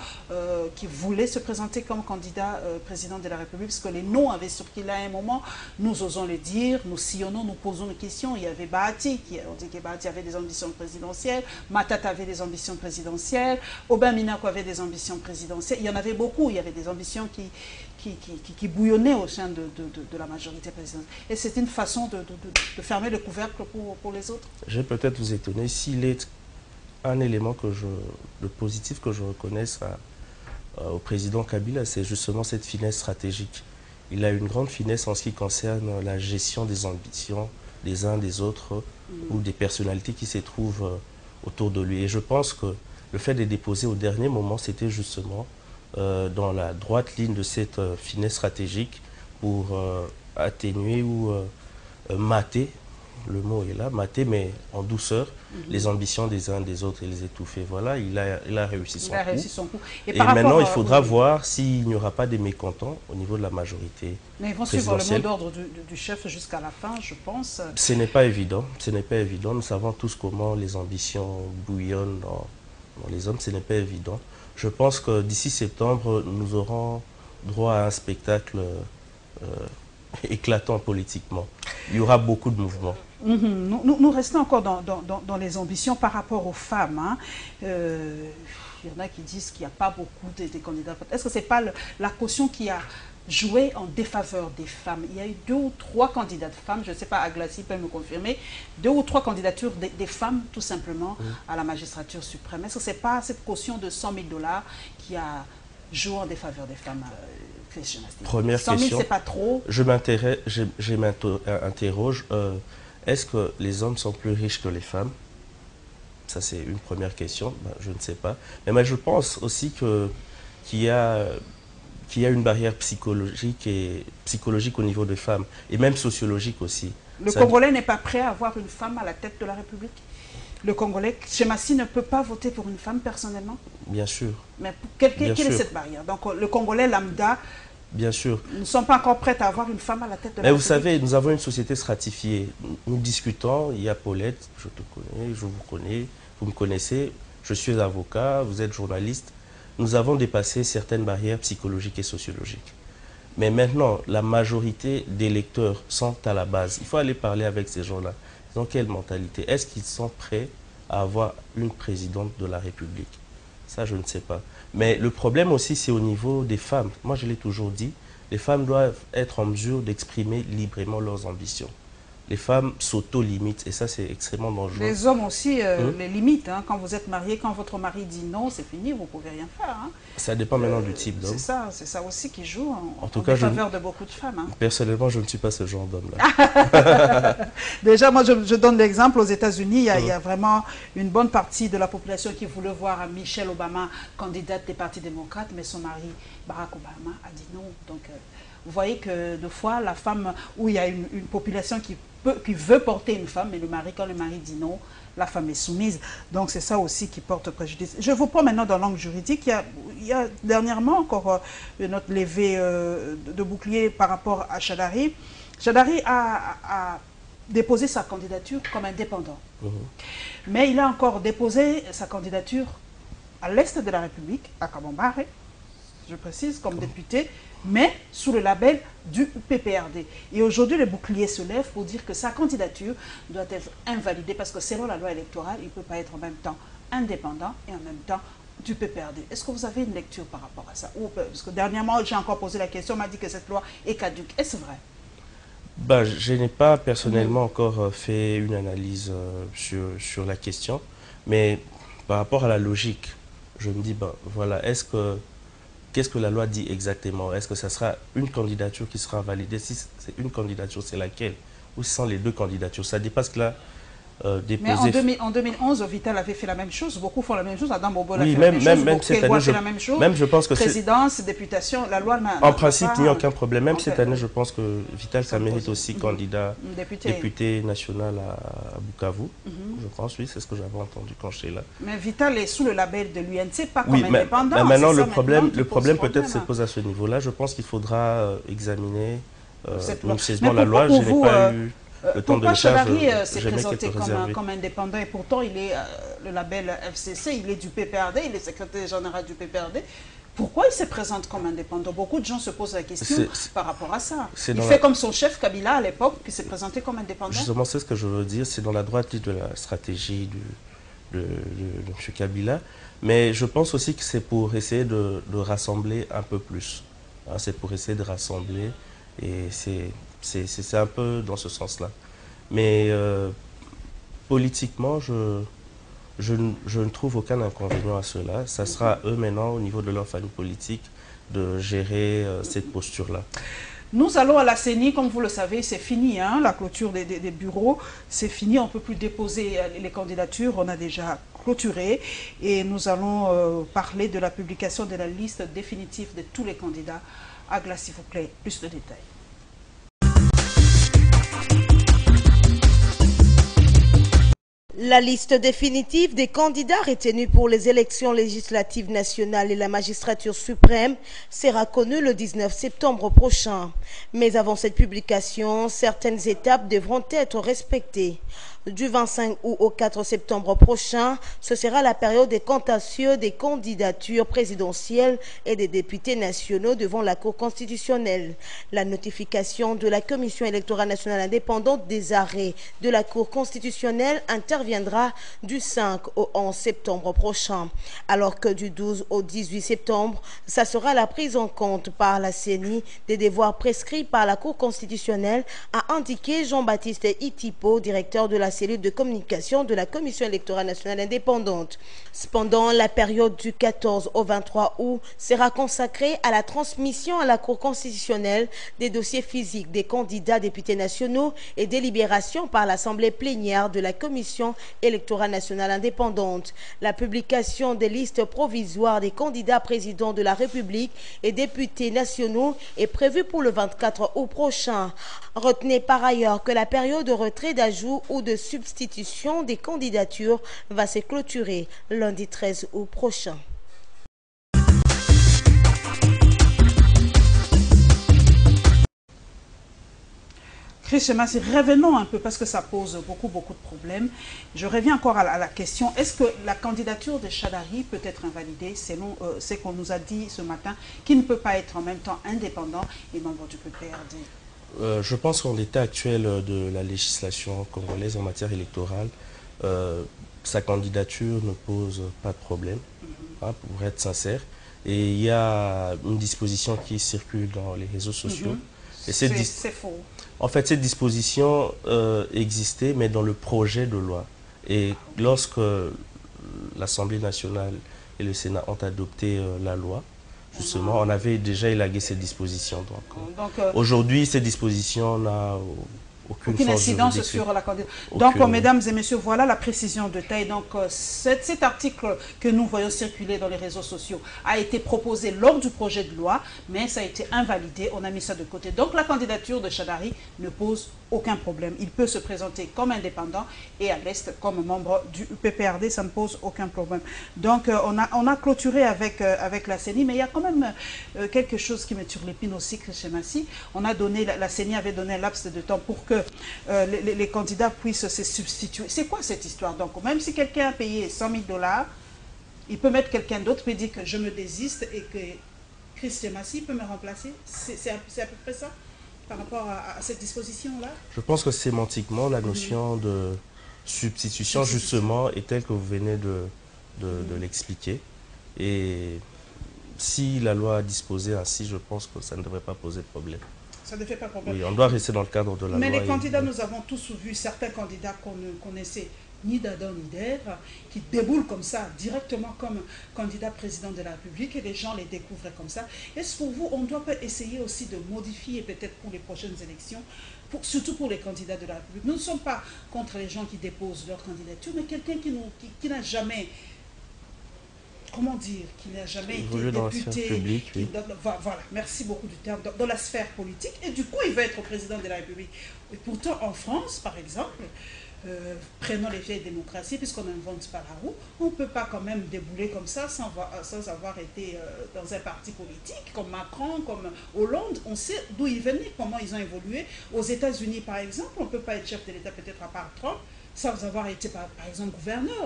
qui voulaient se présenter comme candidat président de la République, parce que les noms avaient circulé à un moment. Nous osons le dire, nous sillonnons, nous posons une question. Il y avait Bahati, on dit que Bahati avait des ambitions présidentielles, Matata avait des ambitions présidentielle, Aubin Minaku avait des ambitions présidentielles, il y en avait beaucoup, il y avait des ambitions qui bouillonnaient au sein de la majorité présidentielle. Et c'est une façon de fermer le couvercle pour les autres. Je vais peut-être vous étonner, s'il est un élément de positif que je reconnaisse au président Kabila, c'est justement cette finesse stratégique. Il a une grande finesse en ce qui concerne la gestion des ambitions des uns des autres ou des personnalités qui se trouvent autour de lui. Et je pense que le fait de déposer au dernier moment, c'était justement dans la droite ligne de cette finesse stratégique pour atténuer ou mater le mot est là, mater, mais en douceur, les ambitions des uns des autres et les étouffer. Voilà, il a réussi son coup. Et maintenant, il faudra voir s'il n'y aura pas des mécontents au niveau de la majorité. Mais ils vont suivre le mot d'ordre du chef jusqu'à la fin, je pense. Ce n'est pas évident, ce n'est pas évident. Nous savons tous comment les ambitions bouillonnent dans les hommes, ce n'est pas évident. Je pense que d'ici septembre, nous aurons droit à un spectacle éclatant politiquement. Il y aura beaucoup de mouvements. Nous restons encore dans les ambitions par rapport aux femmes. Hein. Il y en a qui disent qu'il n'y a pas beaucoup de candidats. Est-ce que ce n'est pas la caution qui a joué en défaveur des femmes? Il y a eu 2 ou 3 candidats de femmes, je ne sais pas, Aglassi peut me confirmer, 2 ou 3 candidatures des femmes, tout simplement, à la magistrature suprême. Est-ce que ce n'est pas cette caution de 100 000 $ qui a joué en défaveur des femmes? Première 100 000, question, c'est pas trop. je m'interroge, est-ce que les hommes sont plus riches que les femmes? Ça, c'est une première question, je ne sais pas. Mais je pense aussi qu'il y a une barrière psychologique au niveau des femmes, et même sociologique aussi. Le Congolais n'est pas prêt à avoir une femme à la tête de la République? Le Congolais, Chemassi, ne peut pas voter pour une femme personnellement? Bien sûr. Mais quelle est cette barrière? Donc le Congolais lambda, bien sûr, ne sont pas encore prêts à avoir une femme à la tête de la République. Vous savez, nous avons une société stratifiée. Nous discutons, il y a Paulette, je te connais, je vous connais, vous me connaissez, je suis avocat, vous êtes journaliste. Nous avons dépassé certaines barrières psychologiques et sociologiques. Mais maintenant, la majorité des électeurs sont à la base. Il faut aller parler avec ces gens-là. Ils ont quelle mentalité? Est-ce qu'ils sont prêts à avoir une présidente de la République? Ça, je ne sais pas. Mais le problème aussi, c'est au niveau des femmes. Moi, je l'ai toujours dit, les femmes doivent être en mesure d'exprimer librement leurs ambitions. Les femmes s'auto-limitent et ça, c'est extrêmement dangereux. Les hommes aussi les limitent. Hein. Quand vous êtes marié, quand votre mari dit non, c'est fini, vous ne pouvez rien faire. Hein. Ça dépend maintenant du type d'homme. C'est ça aussi qui joue en faveur de beaucoup de femmes. Hein. Personnellement, je ne suis pas ce genre d'homme-là. Déjà, moi, je donne l'exemple. Aux États-Unis, il y a vraiment une bonne partie de la population qui voulait voir Michelle Obama candidate des partis démocrates, mais son mari, Barack Obama, a dit non. Donc, vous voyez que des fois, la femme, où il y a une population qui veut porter une femme, mais quand le mari dit non, la femme est soumise. Donc c'est ça aussi qui porte préjudice. Je vous prends maintenant dans l'angle juridique. Il y a dernièrement encore notre levée de bouclier par rapport à Chadari. Chadari a déposé sa candidature comme indépendant. Mais il a encore déposé sa candidature à l'est de la République, à Kabambare, je précise, comme député, mais sous le label du PPRD. Et aujourd'hui, le bouclier se lève pour dire que sa candidature doit être invalidée parce que selon la loi électorale, il ne peut pas être en même temps indépendant et en même temps du PPRD. Est-ce que vous avez une lecture par rapport à ça? Parce que dernièrement, j'ai encore posé la question, on m'a dit que cette loi est caduque. Est-ce vrai? Je n'ai pas personnellement encore fait une analyse sur la question, mais par rapport à la logique, je me dis, voilà, qu'est-ce que la loi dit exactement? Est-ce que ça sera une candidature qui sera validée? Si c'est une candidature, c'est laquelle? Ou ce sont les 2 candidatures? Ça dépasse que là, déposer... Mais en 2011, Vital avait fait la même chose. Beaucoup font la même chose. Adam Bobo a fait la même chose. Même cette année, même je pense que présidence, députation, la loi n'a en principe, il n'y a aucun problème. Même cette année, je pense que Vital, ça mérite aussi candidat député national à Bukavu. Je pense, oui, c'est ce que j'avais entendu quand j'étais là. Mais Vital est sous le label de l'UNC, pas comme indépendant. Mais maintenant, le problème peut-être se pose à ce niveau-là. Je pense qu'il faudra examiner sérieusement la loi. Je n'ai pas eu... Pourquoi Chadari s'est présenté comme indépendant et pourtant il est le label FCC, il est du PPRD, il est secrétaire général du PPRD. Pourquoi il se présente comme indépendant? Beaucoup de gens se posent la question par rapport à ça. Il fait comme son chef Kabila à l'époque qui s'est présenté comme indépendant. Justement, c'est ce que je veux dire, c'est dans la droite ligne de la stratégie de M. Kabila. Mais je pense aussi que c'est pour essayer de rassembler un peu plus. Hein, c'est pour essayer de rassembler et c'est un peu dans ce sens-là. Mais politiquement, je ne trouve aucun inconvénient à cela. Ça sera à eux maintenant, au niveau de leur famille politique, de gérer cette posture-là. Nous allons à la CENI, comme vous le savez, c'est fini, hein, la clôture des bureaux, c'est fini, on ne peut plus déposer les candidatures, on a déjà clôturé. Et nous allons parler de la publication de la liste définitive de tous les candidats. Agla, s'il vous plaît, plus de détails. La liste définitive des candidats retenus pour les élections législatives nationales et la magistrature suprême sera connue le 19 septembre prochain. Mais avant cette publication, certaines étapes devront être respectées. Du 25 août au 4 septembre prochain, ce sera la période des contentieux des candidatures présidentielles et des députés nationaux devant la Cour constitutionnelle. La notification de la Commission électorale nationale indépendante des arrêts de la Cour constitutionnelle interviendra du 5 au 11 septembre prochain, alors que du 12 au 18 septembre, ça sera la prise en compte par la CENI des devoirs prescrits par la Cour constitutionnelle, a indiqué Jean-Baptiste Itipo, directeur de la cellule de communication de la Commission électorale nationale indépendante. Cependant, la période du 14 au 23 août sera consacrée à la transmission à la Cour constitutionnelle des dossiers physiques des candidats députés nationaux et délibération par l'Assemblée plénière de la Commission électorale nationale indépendante. La publication des listes provisoires des candidats présidents de la République et députés nationaux est prévue pour le 24 août prochain. Retenez par ailleurs que la période de retrait d'ajout ou de substitution des candidatures va se clôturer lundi 13 août prochain. Christian, revenons un peu parce que ça pose beaucoup de problèmes. Je reviens encore à la question, est-ce que la candidature de Chadari peut être invalidée selon ce qu'on nous a dit ce matin, qui ne peut pas être en même temps indépendant et membre du PPRD? Je pense qu'en l'état actuel de la législation congolaise en matière électorale, sa candidature ne pose pas de problème, hein, pour être sincère. Et il y a une disposition qui circule dans les réseaux sociaux. C'est faux. En fait, cette disposition existait, mais dans le projet de loi. Et lorsque l'Assemblée nationale et le Sénat ont adopté la loi, justement, on avait déjà élagué cette disposition. Donc aujourd'hui, cette disposition n'a aucune incidence sur la candidature. Donc, mesdames et messieurs, voilà la précision de taille. Donc, cet article que nous voyons circuler dans les réseaux sociaux a été proposé lors du projet de loi, mais ça a été invalidé. On a mis ça de côté. Donc, la candidature de Chadari ne pose aucun problème. Il peut se présenter comme indépendant et à l'Est comme membre du PPRD. Ça ne pose aucun problème. Donc, on a clôturé avec la CENI, mais il y a quand même quelque chose qui me turlupine aussi, Christian Massi. On a donné, la CENI avait donné un laps de temps pour que les candidats puissent se substituer. C'est quoi cette histoire? Donc, même si quelqu'un a payé 100 000 $, il peut mettre quelqu'un d'autre, peut dire que je me désiste et que Christian Massi peut me remplacer. C'est à peu près ça par rapport à cette disposition-là? Je pense que sémantiquement, la notion de substitution, justement, est telle que vous venez de l'expliquer. Et si la loi a disposé ainsi, je pense que ça ne devrait pas poser de problème. Ça ne fait pas problème. Oui, on doit rester dans le cadre de la loi. Mais les candidats, nous avons tous vu certains candidats qu'on ne connaissait ni d'Adam ni d'Ève, qui déboulent comme ça, directement comme candidat président de la République, et les gens les découvrent comme ça. Est-ce pour vous, on doit pas essayer aussi de modifier peut-être pour les prochaines élections, surtout pour les candidats de la République? Nous ne sommes pas contre les gens qui déposent leur candidature, mais quelqu'un qui n'a jamais... Comment dire, qui n'a jamais été député, public, oui. Voilà, merci beaucoup du terme, dans la sphère politique, et du coup il va être président de la République. Et pourtant en France, par exemple, prenons les vieilles démocraties, puisqu'on n'invente pas la roue, on ne peut pas quand même débouler comme ça sans avoir été dans un parti politique, comme Macron, comme Hollande. On sait d'où ils venaient, comment ils ont évolué. Aux États-Unis, par exemple, on ne peut pas être chef de l'État, peut-être à part Trump, sans avoir été, par exemple, gouverneur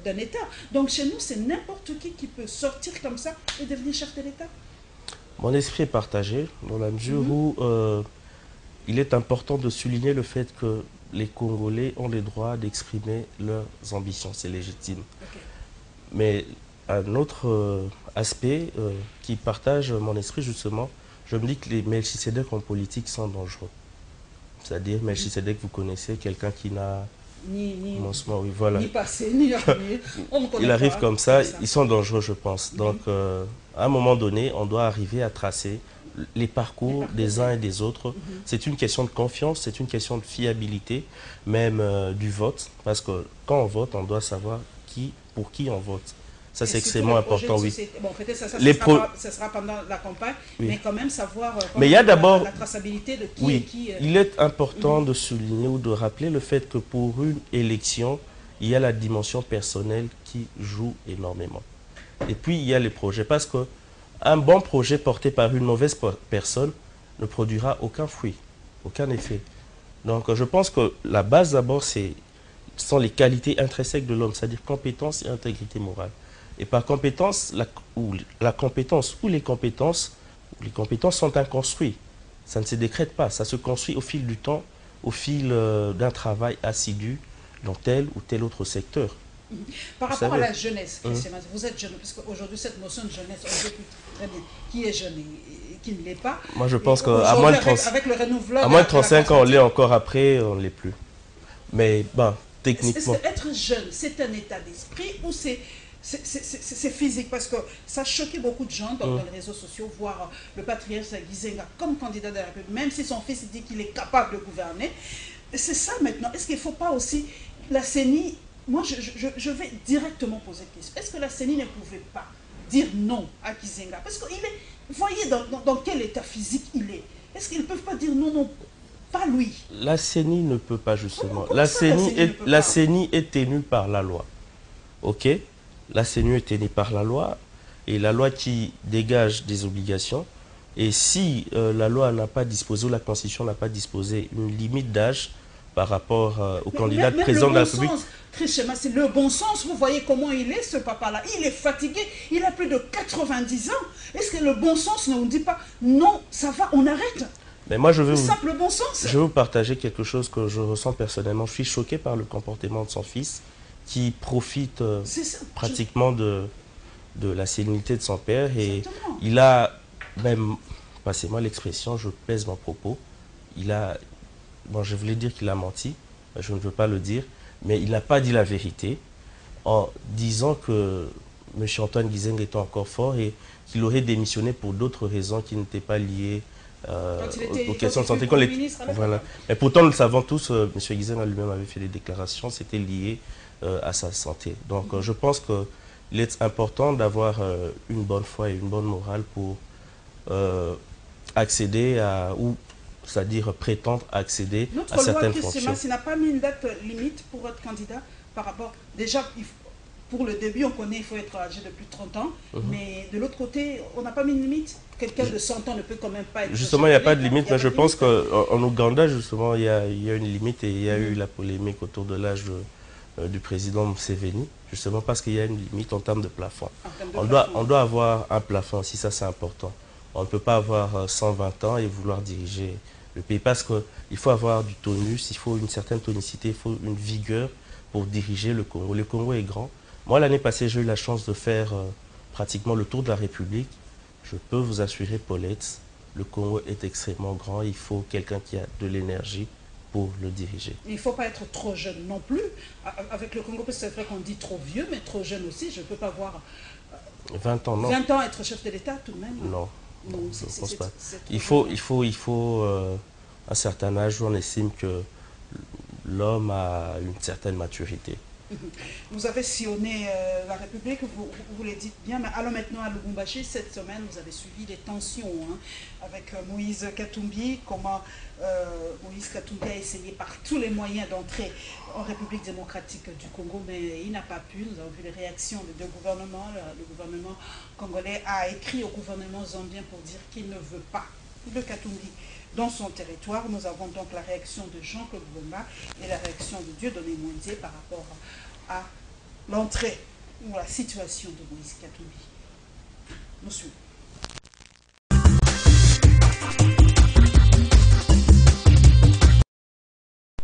d'un État. Donc chez nous, c'est n'importe qui peut sortir comme ça et devenir chef de l'État. Mon esprit est partagé, dans la mesure où il est important de souligner le fait que les Congolais ont le droit d'exprimer leurs ambitions, c'est légitime. Okay. Mais un autre aspect qui partage mon esprit, justement, je me dis que les Melchisedek en politique sont dangereux. C'est-à-dire, Melchisedek, vous connaissez, quelqu'un qui n'a... Ni passé, ni arrivé. Il arrive comme ça, ils sont dangereux, je pense. Donc, à un moment donné, on doit arriver à tracer les parcours des uns et des autres. C'est une question de confiance, c'est une question de fiabilité, même du vote. Parce que quand on vote, on doit savoir pour qui on vote. Ça, c'est extrêmement important, oui. Bon, peut-être ça sera pendant la campagne, oui. Mais quand même savoir mais il y a d'abord la traçabilité de qui oui, est qui. Il est important de souligner ou de rappeler le fait que pour une élection, il y a la dimension personnelle qui joue énormément. Et puis, il y a les projets. Parce qu'un bon projet porté par une mauvaise personne ne produira aucun fruit, aucun effet. Donc, je pense que la base, d'abord, sont les qualités intrinsèques de l'homme, c'est-à-dire compétence et intégrité morale. Et par compétence, la compétence ou les compétences sont un construit. Ça ne se décrète pas, ça se construit au fil du temps, au fil d'un travail assidu dans tel ou tel autre secteur. Par rapport à la jeunesse, vous êtes jeune, parce qu'aujourd'hui, cette notion de jeunesse, on sait très bien qui est jeune et qui ne l'est pas. Moi, je pense qu'à moins de 35 ans, on l'est encore, après, on ne l'est plus. Mais, bon, techniquement... Est-ce qu'être jeune, c'est un état d'esprit ou c'est physique? Parce que ça choquait beaucoup de gens dans les réseaux sociaux, voir le patriarche Gizenga comme candidat de la République, même si son fils dit qu'il est capable de gouverner. C'est ça maintenant. Est-ce qu'il ne faut pas aussi... La CENI... Moi, je vais directement poser la question. Est-ce que la CENI ne pouvait pas dire non à Gizenga? Parce que voyez dans quel état physique il est. Est-ce qu'ils ne peuvent pas dire non, non, pas lui? La CENI ne peut pas, justement. La CENI est tenue par la loi. OK? La CENI est tenue par la loi, et la loi qui dégage des obligations. Et si la loi n'a pas disposé, ou la Constitution n'a pas disposé une limite d'âge par rapport au candidat président de la République. Trichema, c'est le bon sens. Vous voyez comment il est, ce papa-là. Il est fatigué. Il a plus de 90 ans. Est-ce que le bon sens ne vous dit pas non, ça va, on arrête? Mais moi, je vais vous partager quelque chose que je ressens personnellement. Je suis choqué par le comportement de son fils qui profite pratiquement de la sérénité de son père. Et exactement. Il a même, passez-moi l'expression, je pèse mon propos, il a... Bon, je voulais dire qu'il a menti, je ne veux pas le dire, mais il n'a pas dit la vérité en disant que M. Antoine Gizenga était encore fort et qu'il aurait démissionné pour d'autres raisons qui n'étaient pas liées aux questions de santé. Voilà. Mais pourtant, nous le savons tous, M. Gizenga lui-même avait fait des déclarations, c'était lié à sa santé. Donc, je pense qu'il est important d'avoir une bonne foi et une bonne morale pour accéder à... c'est-à-dire prétendre accéder à certaines fonctions. Notre loi, n'a pas mis une date limite pour être candidat par rapport... Déjà, pour le début, on connaît qu'il faut être âgé de plus de 30 ans, mais de l'autre côté, on n'a pas mis une limite. Quelqu'un de 100 ans ne peut quand même pas être... Justement, il n'y a pas de limite, mais je pense qu'en Ouganda, justement, il y a une limite et il y a eu la polémique autour de l'âge du président Museveni, justement parce qu'il y a une limite en termes de plafond. On doit avoir un plafond, si ça c'est important. On ne peut pas avoir 120 ans et vouloir diriger le pays parce qu'il faut avoir du tonus, il faut une certaine tonicité, il faut une vigueur pour diriger le Congo. Le Congo est grand. Moi, l'année passée, j'ai eu la chance de faire pratiquement le tour de la République. Je peux vous assurer, Paulette, le Congo est extrêmement grand. Il faut quelqu'un qui a de l'énergie pour le diriger. Il ne faut pas être trop jeune non plus. Avec le Congo, c'est vrai qu'on dit trop vieux, mais trop jeune aussi. Je ne peux pas voir 20 ans, non. 20 ans être chef de l'État tout de même. Non. Non, je ne pense pas. Il faut un certain âge où on estime que l'homme a une certaine maturité. Vous avez sillonné la République, vous le dites bien, mais allons maintenant à Lubumbashi. Cette semaine, vous avez suivi les tensions avec Moïse Katumbi, comment Moïse Katumbi a essayé par tous les moyens d'entrer en République démocratique du Congo, mais il n'a pas pu. Nous avons vu les réactions des deux gouvernements. Le gouvernement congolais a écrit au gouvernement zambien pour dire qu'il ne veut pas de Katumbi dans son territoire. Nous avons donc la réaction de Jean-Claude Bomba et la réaction de Dieudonné Moïse par rapport à l'entrée ou la situation de Moïse Katumbi. Nous suivons.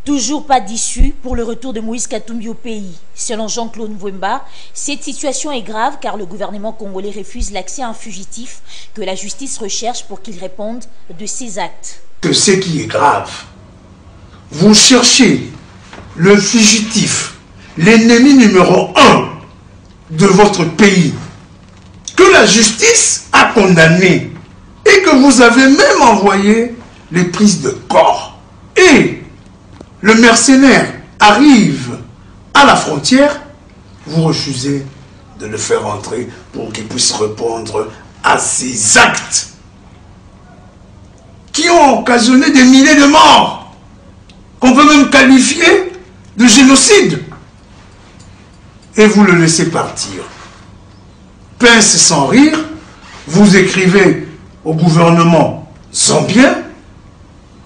Toujours pas d'issue pour le retour de Moïse Katumbi au pays. Selon Jean-Claude Mwemba, cette situation est grave car le gouvernement congolais refuse l'accès à un fugitif que la justice recherche pour qu'il réponde de ses actes. Que ce qui est grave, vous cherchez le fugitif, l'ennemi numéro 1 de votre pays, que la justice a condamné et que vous avez même envoyé les prises de corps. Et le mercenaire arrive à la frontière, vous refusez de le faire entrer pour qu'il puisse répondre à ses actes qui ont occasionné des milliers de morts, qu'on peut même qualifier de génocide. et vous le laissez partir. Pince sans rire, vous écrivez au gouvernement zambien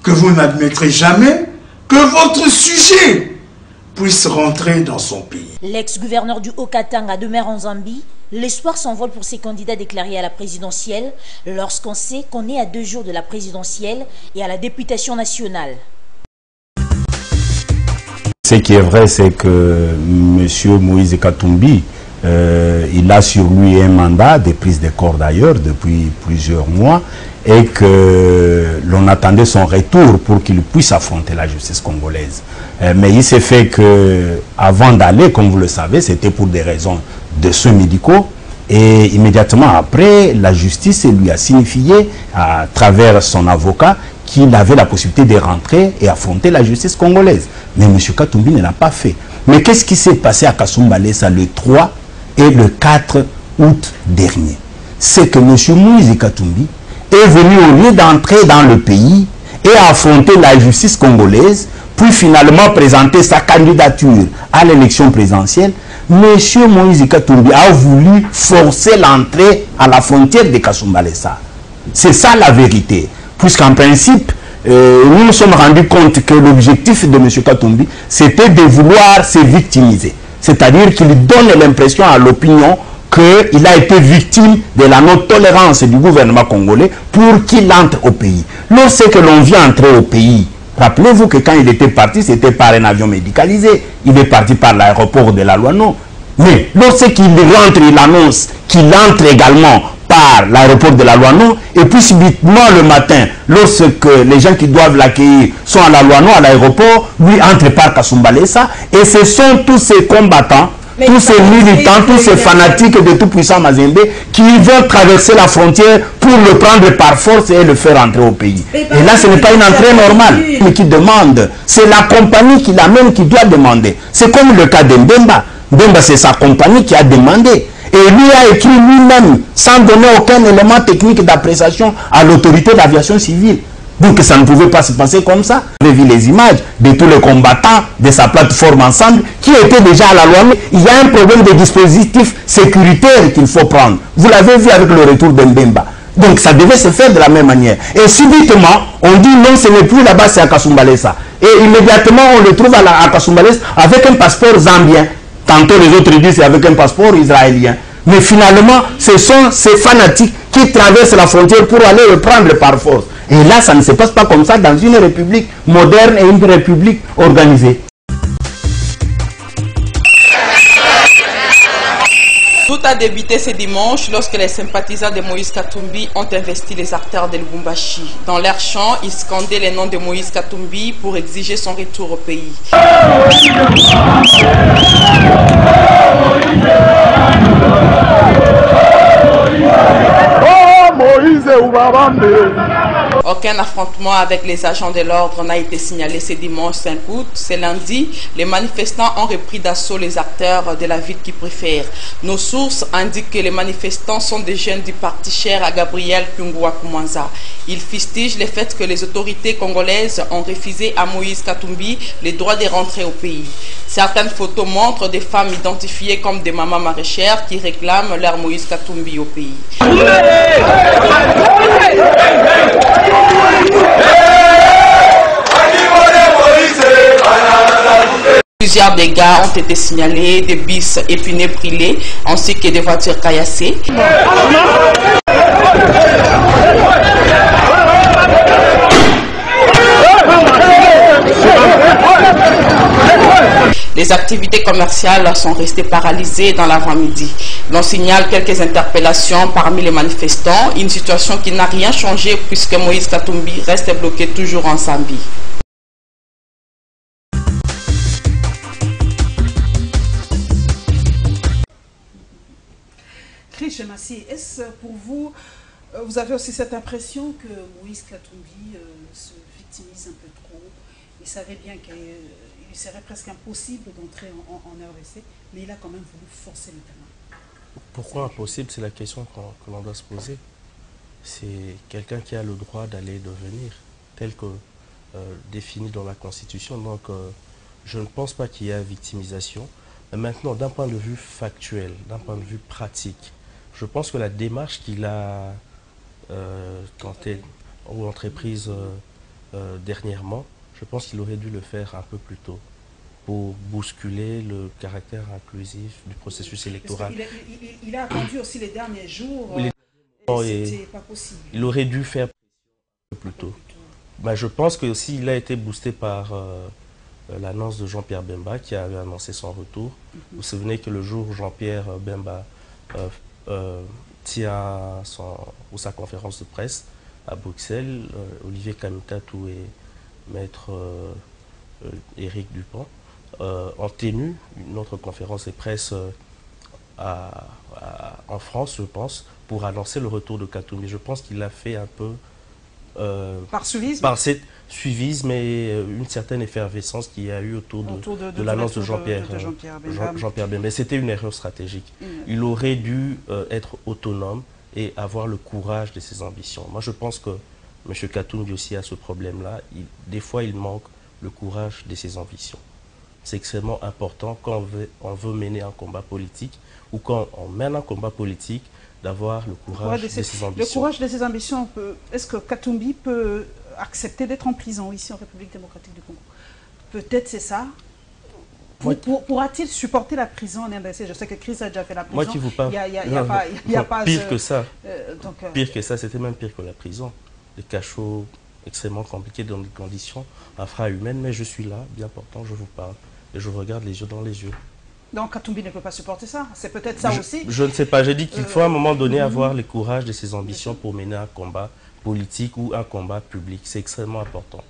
que vous n'admettrez jamais que votre sujet puisse rentrer dans son pays. L'ex-gouverneur du Haut-Katanga demeure en Zambie. L'espoir s'envole pour ces candidats déclarés à la présidentielle lorsqu'on sait qu'on est à 2 jours de la présidentielle et à la députation nationale. Ce qui est vrai, c'est que M. Moïse Katumbi, il a sur lui un mandat de prise de corps d'ailleurs depuis plusieurs mois et que l'on attendait son retour pour qu'il puisse affronter la justice congolaise. Mais il s'est fait que, avant d'aller, comme vous le savez, c'était pour des raisons de soins médicaux. Et immédiatement après, la justice lui a signifié, à travers son avocat, qu'il avait la possibilité de rentrer et affronter la justice congolaise. Mais M. Katumbi ne l'a pas fait. Mais qu'est-ce qui s'est passé à Kasumbalesa le 3 et le 4 août dernier? C'est que M. Moïse Katumbi est venu, au lieu d'entrer dans le pays et affronter la justice congolaise, puis finalement présenter sa candidature à l'élection présidentielle, M. Moïse Katumbi a voulu forcer l'entrée à la frontière de Kasumbalesa. C'est ça la vérité. Puisqu'en principe, nous nous sommes rendus compte que l'objectif de M. Katumbi, c'était de vouloir se victimiser. C'est-à-dire qu'il donne l'impression à l'opinion qu'il a été victime de la non-tolérance du gouvernement congolais pour qu'il entre au pays. Lorsque l'on vient entrer au pays, rappelez-vous que quand il était parti, c'était par un avion médicalisé. Il est parti par l'aéroport de la Louano. Mais lorsqu'il rentre, il annonce qu'il entre également par l'aéroport de la Louano, et puis subitement le matin, lorsque les gens qui doivent l'accueillir sont à la Louano, à l'aéroport, lui entre par Kasumbalesa, et ce sont tous ces combattants, tous ces militants, tous ces fanatiques de tout puissant Mazembe qui vont traverser la frontière pour le prendre par force et le faire entrer au pays. Et là, ce n'est pas une entrée normale, mais qui demande. C'est la compagnie qui l'amène qui doit demander. C'est comme le cas de Mbemba. Mbemba, c'est sa compagnie qui a demandé. Et lui a écrit lui-même, sans donner aucun élément technique d'appréciation à l'autorité d'aviation civile. Donc ça ne pouvait pas se passer comme ça. Vous avez vu les images de tous les combattants de sa plateforme ensemble qui étaient déjà à la loi. Il y a un problème de dispositif sécuritaire qu'il faut prendre. Vous l'avez vu avec le retour de Mbemba. Donc ça devait se faire de la même manière. Et subitement, on dit non, ce n'est plus là-bas, c'est à Kasumbalesa. Et immédiatement, on le trouve à Kasumbalesa avec un passeport zambien. Tantôt les autres disent c'est avec un passeport israélien. Mais finalement, ce sont ces fanatiques qui traversent la frontière pour aller le prendre par force. Et là, ça ne se passe pas comme ça dans une république moderne et une république organisée. Tout a débuté ce dimanche lorsque les sympathisants de Moïse Katumbi ont investi les artères de Lubumbashi. Dans leur chant, ils scandaient les noms de Moïse Katumbi pour exiger son retour au pays. Aucun affrontement avec les agents de l'ordre n'a été signalé ce dimanche 5 août. Ce lundi, les manifestants ont repris d'assaut les acteurs de la ville qui préfèrent. Nos sources indiquent que les manifestants sont des jeunes du parti cher à Gabriel Kungwa Koumanza. Ils fustigent le fait que les autorités congolaises ont refusé à Moïse Katumbi le droit de rentrer au pays. Certaines photos montrent des femmes identifiées comme des mamans maraîchères qui réclament leur Moïse Katumbi au pays. Plusieurs dégâts ont été signalés, des bus épinés brûlés ainsi que des voitures caillassées. Les activités commerciales sont restées paralysées dans l'avant-midi. L'on signale quelques interpellations parmi les manifestants, une situation qui n'a rien changé puisque Moïse Katumbi reste bloqué toujours en Zambie. Christ Massi, est-ce pour vous, vous avez aussi cette impression que Moïse Katumbi se victimise un peu trop? Il savait bien qu'il serait presque impossible d'entrer en RDC, mais il a quand même voulu forcer le terrain. Pourquoi impossible? C'est la question que l'on doit se poser. C'est quelqu'un qui a le droit d'aller et de venir, tel que défini dans la Constitution. Donc, je ne pense pas qu'il y ait victimisation. Maintenant, d'un point de vue factuel, d'un point de vue pratique, je pense que la démarche qu'il a tentée ou entreprise dernièrement, je pense qu'il aurait dû le faire un peu plus tôt pour bousculer le caractère inclusif du processus électoral. Il a attendu aussi les derniers jours, et c'était pas possible. Il aurait dû faire plus tôt. Ben, je pense que aussi il a été boosté par l'annonce de Jean-Pierre Bemba qui avait annoncé son retour. Vous vous souvenez que le jour où Jean-Pierre Bemba tient sa conférence de presse à Bruxelles, Olivier Kamitatou et maître Éric Dupont ont tenu une autre conférence de presse en France, je pense, pour annoncer le retour de Katumbi. Je pense qu'il l'a fait un peu par suivisme, par cette suivisme et une certaine effervescence qu'il y a eu autour de l'annonce de Jean-Pierre Bemba. C'était une erreur stratégique. Il aurait dû être autonome et avoir le courage de ses ambitions. Moi, je pense que M. Katumbi aussi a ce problème-là. Des fois, il manque le courage de ses ambitions. C'est extrêmement important quand on veut mener un combat politique ou quand on mène un combat politique d'avoir le courage de ses ambitions. Le courage de ses ambitions, est-ce que Katumbi peut accepter d'être en prison ici en République démocratique du Congo? Peut-être c'est ça. Pourra-t-il supporter la prison en RDC? Je sais que Chris a déjà fait la prison. Moi qui vous parle, il n'y a pas pire que ça. Pire que ça, c'était même pire que la prison. Des cachots extrêmement compliqués dans des conditions infrahumaines, mais je suis là, bien portant, je vous parle. Et je vous regarde les yeux dans les yeux. Donc Katumbi ne peut pas supporter ça? C'est peut-être ça aussi? Je ne sais pas. J'ai dit qu'il faut à un moment donné avoir le courage de ses ambitions pour mener un combat politique ou un combat public. C'est extrêmement important.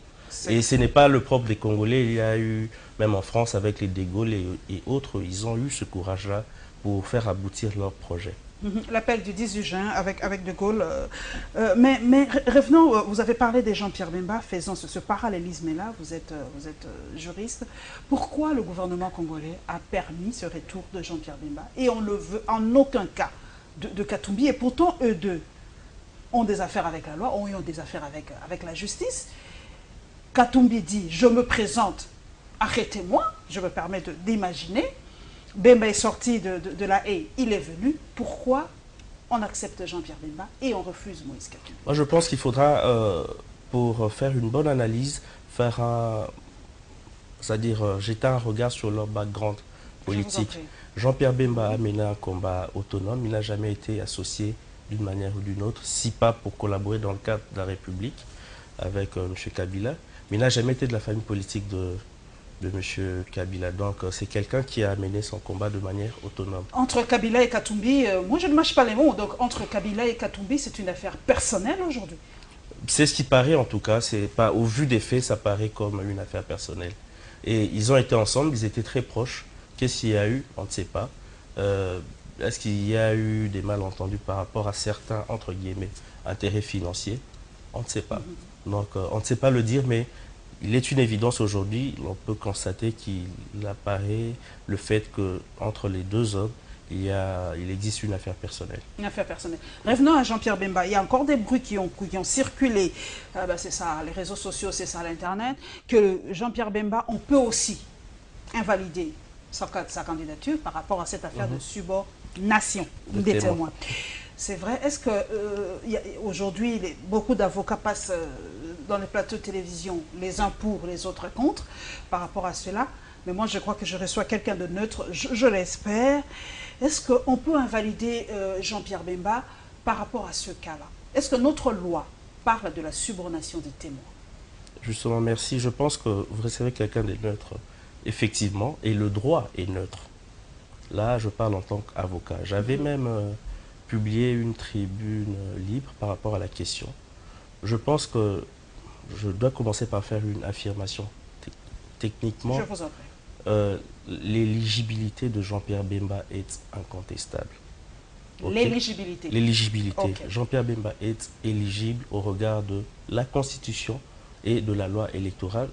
Et ce n'est pas le propre des Congolais. Il y a eu, même en France, avec les De Gaulle et autres, ils ont eu ce courage-là pour faire aboutir leur projet. L'appel du 18 juin avec De Gaulle. Mais revenons, vous avez parlé de Jean-Pierre Bemba, faisons ce parallélisme-là, vous êtes juriste. Pourquoi le gouvernement congolais a permis ce retour de Jean-Pierre Bemba et on le veut en aucun cas de Katumbi? Et pourtant, eux deux ont des affaires avec la loi, ont eu des affaires avec la justice. Katumbi dit, je me présente, arrêtez-moi, je me permets d'imaginer. Bemba est sorti de la haie, il est venu. Pourquoi on accepte Jean-Pierre Bemba et on refuse Moïse Katumbi? Moi, je pense qu'il faudra, pour faire une bonne analyse, jeter un regard sur leur background politique. Jean-Pierre Bemba a mené un combat autonome, il n'a jamais été associé d'une manière ou d'une autre, si pas pour collaborer dans le cadre de la République avec M. Kabila, mais il n'a jamais été de la famille politique de M. Kabila. Donc c'est quelqu'un qui a mené son combat de manière autonome. Entre Kabila et Katumbi, moi je ne mâche pas les mots, donc entre Kabila et Katumbi, c'est une affaire personnelle aujourd'hui? C'est ce qui paraît en tout cas, au vu des faits, ça paraît comme une affaire personnelle. Et ils ont été ensemble, ils étaient très proches. Qu'est-ce qu'il y a eu? On ne sait pas. Est-ce qu'il y a eu des malentendus par rapport à certains, entre guillemets, intérêts financiers? On ne sait pas. Donc on ne sait pas le dire, mais il est une évidence aujourd'hui, on peut constater qu'il apparaît le fait qu'entre les deux hommes, il existe une affaire personnelle. Une affaire personnelle. Revenons à Jean-Pierre Bemba. Il y a encore des bruits qui ont circulé. C'est ça, les réseaux sociaux, c'est ça, l'Internet. Que Jean-Pierre Bemba, on peut aussi invalider sa candidature par rapport à cette affaire de subordination des témoins. C'est vrai. Est-ce qu'aujourd'hui, beaucoup d'avocats passent dans les plateaux de télévision, les uns pour, les autres contre, par rapport à cela? Mais moi, je crois que je reçois quelqu'un de neutre, je l'espère. Est-ce qu'on peut invalider Jean-Pierre Bemba par rapport à ce cas-là? Est-ce que notre loi parle de la subordination des témoins? Justement, merci. Je pense que vous recevez quelqu'un de neutre, effectivement, et le droit est neutre. Là, je parle en tant qu'avocat. J'avais même publié une tribune libre par rapport à la question. Je pense que je dois commencer par faire une affirmation. Techniquement, je vous en prie. L'éligibilité de Jean-Pierre Bemba est incontestable. Okay? L'éligibilité. L'éligibilité. Okay. Jean-Pierre Bemba est éligible au regard de la Constitution et de la loi électorale,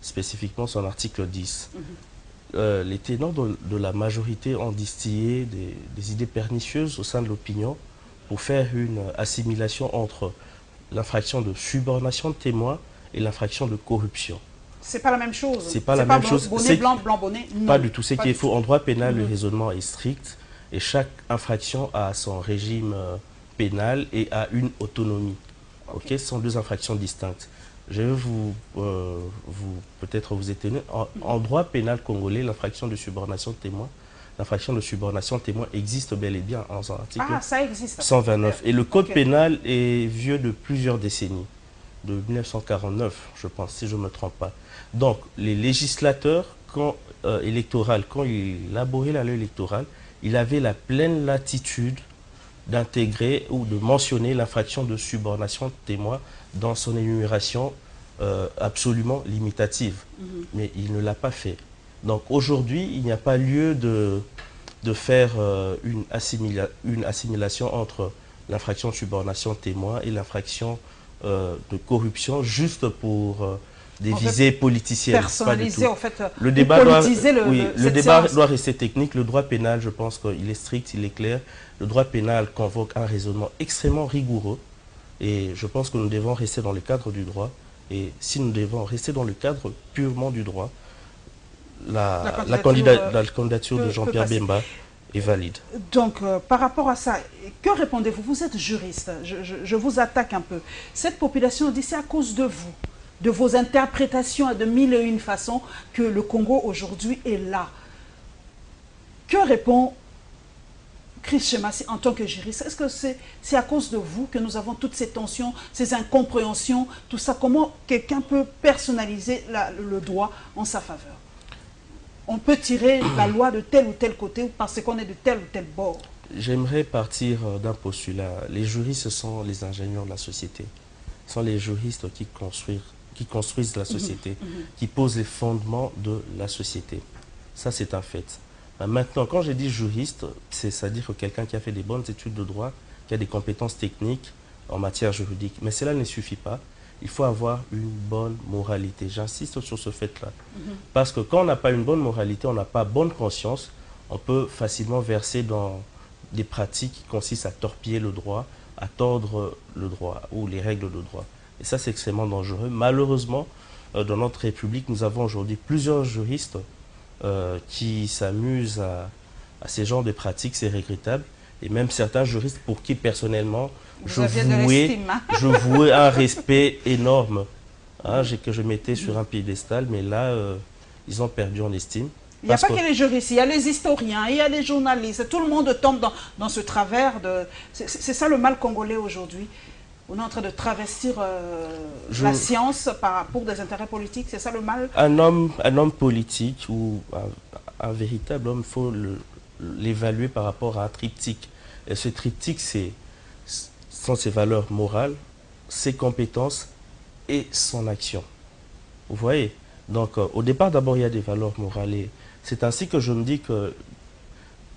spécifiquement son article 10. Les ténors de la majorité ont distillé des idées pernicieuses au sein de l'opinion pour faire une assimilation entre l'infraction de subordination de témoins et l'infraction de corruption. C'est pas la même chose. C'est pas la même chose. Bonnet blanc, blanc bonnet, non. Pas du tout. C'est qu'il faut, en droit pénal, le raisonnement est strict et chaque infraction a son régime pénal et a une autonomie. Ok, ce sont deux infractions distinctes. Je vais peut-être vous étonner. En droit pénal congolais, l'infraction de subornation témoin, existe bel et bien en article 129. Et le code pénal est vieux de plusieurs décennies, de 1949, je pense, si je ne me trompe pas. Donc, les législateurs, quand il élaborait la loi électorale, il avait la pleine latitude d'intégrer ou de mentionner l'infraction de subornation témoin dans son énumération absolument limitative. Mais il ne l'a pas fait. Donc aujourd'hui, il n'y a pas lieu de faire une assimilation entre l'infraction de subornation témoin et l'infraction de corruption juste pour des visées politiciennes. Personnaliser, en fait, le débat doit rester technique. Le droit pénal, je pense qu'il est strict, il est clair. Le droit pénal convoque un raisonnement extrêmement rigoureux et je pense que nous devons rester dans le cadre du droit. Et si nous devons rester dans le cadre purement du droit, la candidature de Jean-Pierre Bemba est valide. Donc, par rapport à ça, que répondez-vous? Vous êtes juriste, je vous attaque un peu. Cette population dit c'est à cause de vous, de vos interprétations de mille et une façons que le Congo aujourd'hui est là. Que répond Chris Chemassi en tant que juriste? Est-ce que c'est à cause de vous que nous avons toutes ces tensions, ces incompréhensions, tout ça? Comment quelqu'un peut personnaliser le droit en sa faveur? On peut tirer la loi de tel ou tel côté parce qu'on est de tel ou tel bord. J'aimerais partir d'un postulat. Les juristes sont les ingénieurs de la société. Ce sont les juristes qui construisent la société, qui posent les fondements de la société. Ça, c'est un fait. Maintenant, quand je dis juriste, c'est-à-dire que quelqu'un qui a fait des bonnes études de droit, qui a des compétences techniques en matière juridique. Mais cela ne suffit pas. Il faut avoir une bonne moralité. J'insiste sur ce fait-là. Parce que quand on n'a pas une bonne moralité, on n'a pas bonne conscience, on peut facilement verser dans des pratiques qui consistent à torpiller le droit, à tordre le droit ou les règles de droit. Et ça, c'est extrêmement dangereux. Malheureusement, dans notre République, nous avons aujourd'hui plusieurs juristes qui s'amusent à ces genres de pratiques. C'est regrettable. Et même certains juristes pour qui, personnellement, je vouais un respect énorme, que je mettais sur un piédestal, mais là, ils ont perdu en estime. Il n'y a pas que les juristes, il y a les historiens, il y a les journalistes, tout le monde tombe dans ce travers. C'est ça le mal congolais aujourd'hui. On est en train de travestir la science pour des intérêts politiques, c'est ça le mal? Un homme politique ou un véritable homme, il faut l'évaluer par rapport à un triptyque. Et ce triptyque, sont ses valeurs morales, ses compétences et son action. Vous voyez? Donc, au départ, d'abord, il y a des valeurs morales. Et c'est ainsi que je me dis que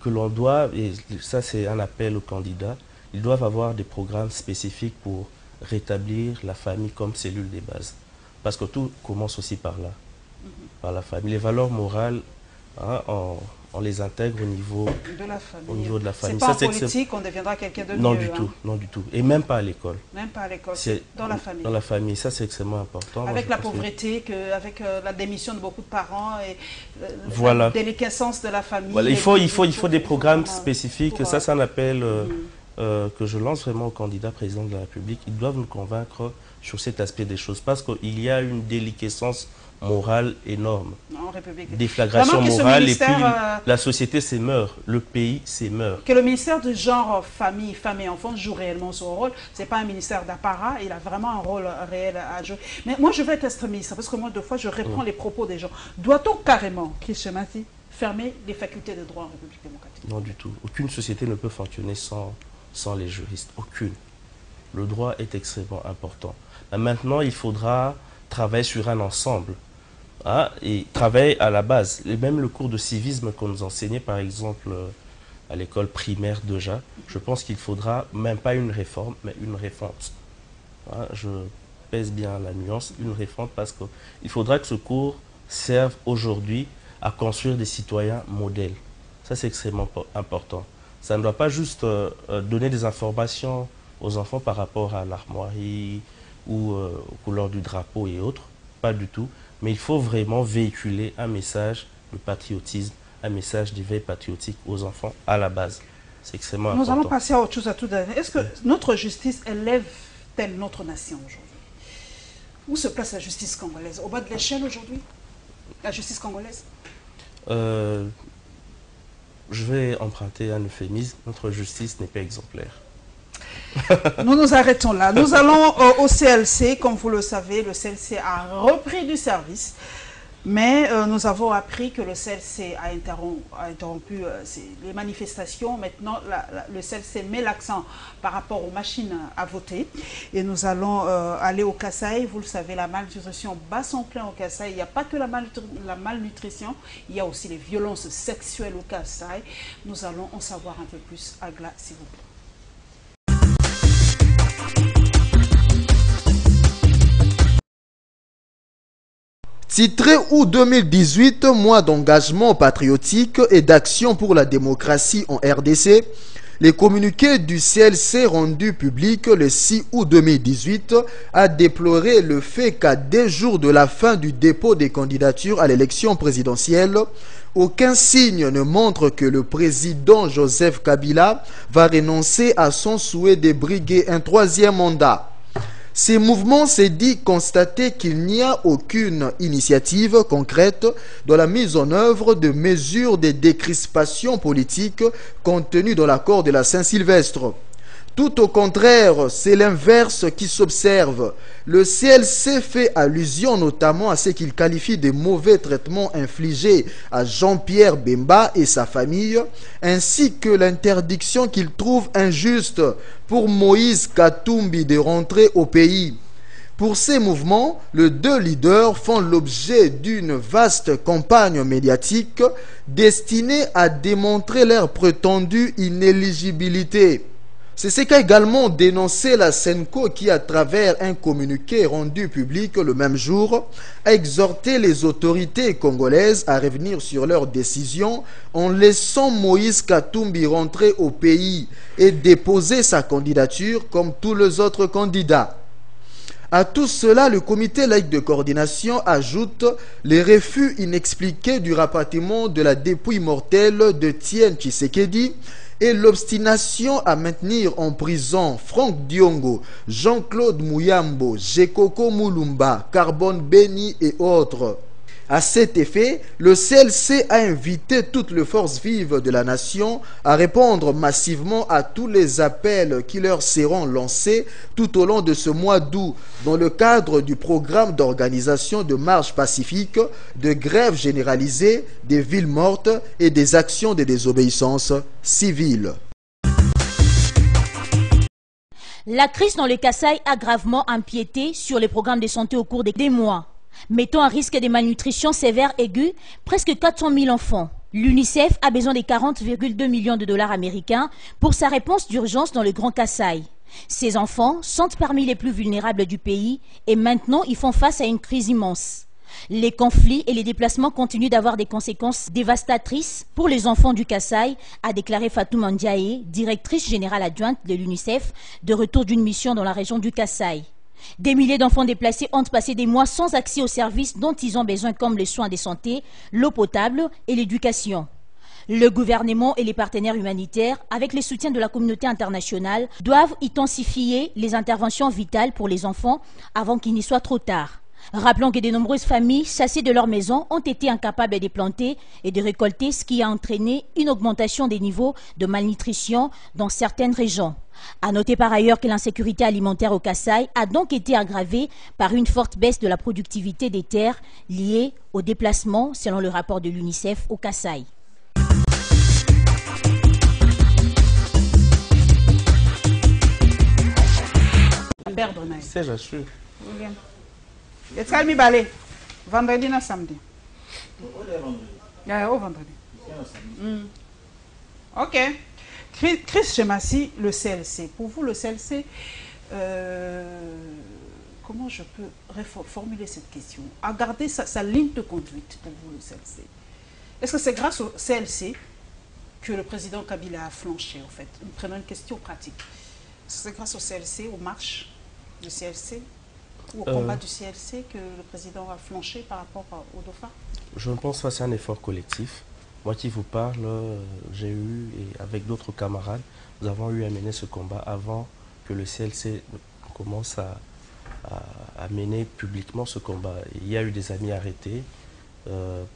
l'on doit, et ça c'est un appel aux candidats, ils doivent avoir des programmes spécifiques pour rétablir la famille comme cellule des bases. Parce que tout commence aussi par là, par la famille. Les valeurs morales, on les intègre au niveau de la famille. C'est pas en politique qu'on deviendra quelqu'un de mieux. Non du tout, non du tout. Et même pas à l'école. Même pas à l'école, c'est dans la famille. Dans la famille, ça c'est extrêmement important. Avec la pauvreté, avec la démission de beaucoup de parents et la déliquescence de la famille. Voilà, il faut des programmes spécifiques. Ça c'est un appel que je lance vraiment aux candidats présidents de la République. Ils doivent nous convaincre sur cet aspect des choses parce qu'il y a une déliquescence morale énorme, déflagration morale et puis la société s'émeurt, le pays s'émeurt. Que le ministère du genre famille, femmes et enfants joue réellement son rôle, c'est pas un ministère d'apparat, il a vraiment un rôle réel à jouer. Mais moi je veux être extrémiste parce que moi deux fois je reprends les propos des gens. Doit-on carrément, Chris Chemassi, fermer les facultés de droit en République démocratique? Non du tout, aucune société ne peut fonctionner sans les juristes, aucune. Le droit est extrêmement important. Maintenant il faudra travailler sur un ensemble. Et travailler à la base. Et même le cours de civisme qu'on nous enseignait, par exemple, à l'école primaire déjà, je pense qu'il faudra même pas une réforme, mais une refonte. Je pèse bien la nuance, une refonte, parce qu'il faudra que ce cours serve aujourd'hui à construire des citoyens modèles. Ça, c'est extrêmement important. Ça ne doit pas juste donner des informations aux enfants par rapport à l'armoirie ou aux couleurs du drapeau et autres. Pas du tout. Mais il faut vraiment véhiculer un message de patriotisme, un message d'éveil patriotique aux enfants à la base. C'est extrêmement important. Nous allons passer à autre chose à tout d'heure. Est-ce que notre justice élève-t-elle notre nation aujourd'hui? Où se place la justice congolaise? Au bas de l'échelle aujourd'hui? La justice congolaise? Je vais emprunter un euphémisme. Notre justice n'est pas exemplaire. Nous nous arrêtons là. Nous allons au CLC. Comme vous le savez, le CLC a repris du service. Mais nous avons appris que le CLC a interrompu les manifestations. Maintenant, le CLC met l'accent par rapport aux machines à voter. Et nous allons aller au Kasaï. Vous le savez, la malnutrition bat son plein au Kasaï. Il n'y a pas que la malnutrition, il y a aussi les violences sexuelles au Kasaï. Nous allons en savoir un peu plus. Agla, s'il vous plaît. Titré août 2018, mois d'engagement patriotique et d'action pour la démocratie en RDC, les communiqués du CLC rendus publics le 6 août 2018 a déploré le fait qu'à 10 jours de la fin du dépôt des candidatures à l'élection présidentielle, aucun signe ne montre que le président Joseph Kabila va renoncer à son souhait de briguer un 3e mandat. Ces mouvements s'est dit constater qu'il n'y a aucune initiative concrète dans la mise en œuvre de mesures de décrispation politique contenues dans l'accord de la Saint-Sylvestre. Tout au contraire, c'est l'inverse qui s'observe. Le CLC fait allusion notamment à ce qu'il qualifie de mauvais traitements infligés à Jean-Pierre Bemba et sa famille, ainsi que l'interdiction qu'il trouve injuste pour Moïse Katumbi de rentrer au pays. Pour ces mouvements, les deux leaders font l'objet d'une vaste campagne médiatique destinée à démontrer leur prétendue inéligibilité. C'est ce qu'a également dénoncé la SENCO qui, à travers un communiqué rendu public le même jour, a exhorté les autorités congolaises à revenir sur leurs décisions en laissant Moïse Katumbi rentrer au pays et déposer sa candidature comme tous les autres candidats. À tout cela, le comité laïque de coordination ajoute les refus inexpliqués du rapatriement de la dépouille mortelle de Tienne Tshisekedi et l'obstination à maintenir en prison Franck Diongo, Jean-Claude Mouyambo, Jekoko Mulumba, Carbone Beni et autres. À cet effet, le CLC a invité toutes les forces vives de la nation à répondre massivement à tous les appels qui leur seront lancés tout au long de ce mois d'août dans le cadre du programme d'organisation de marches pacifiques, de grèves généralisées, des villes mortes et des actions de désobéissance civile. La crise dans le Kasaï a gravement empiété sur les programmes de santé au cours des mois, mettant à risque de malnutrition sévère aiguë presque 400 000 enfants. L'UNICEF a besoin de 40,2 millions de dollars américains pour sa réponse d'urgence dans le Grand Kasaï. Ces enfants sont parmi les plus vulnérables du pays et maintenant ils font face à une crise immense. Les conflits et les déplacements continuent d'avoir des conséquences dévastatrices pour les enfants du Kasaï, a déclaré Fatou Mandiaye, directrice générale adjointe de l'UNICEF, de retour d'une mission dans la région du Kasaï. Des milliers d'enfants déplacés ont passé des mois sans accès aux services dont ils ont besoin comme les soins de santé, l'eau potable et l'éducation. Le gouvernement et les partenaires humanitaires, avec le soutien de la communauté internationale, doivent intensifier les interventions vitales pour les enfants avant qu'il n'y soit trop tard. Rappelons que de nombreuses familles chassées de leur maison ont été incapables de planter et de récolter, ce qui a entraîné une augmentation des niveaux de malnutrition dans certaines régions. À noter par ailleurs que l'insécurité alimentaire au Kasaï a donc été aggravée par une forte baisse de la productivité des terres liée au déplacement, selon le rapport de l'UNICEF au Kasaï. C'est j'assure. Est-ce qu'elle m'y balai? Vendredi ou samedi? Au vendredi. Ok. Chris Chemassi, le CLC. Pour vous, le CLC, comment je peux reformuler cette question? À garder sa ligne de conduite pour vous, le CLC. Est-ce que c'est grâce au CLC que le président Kabila a flanché, en fait? Prenons une question pratique. C'est grâce au CLC, aux marches du CLC? ou au combat du CLC que le président a flanché par rapport au dauphin? Je ne pense pas que c'est un effort collectif. Moi qui vous parle, j'ai eu, et avec d'autres camarades, nous avons eu à mener ce combat avant que le CLC commence à mener publiquement ce combat. Il y a eu des amis arrêtés.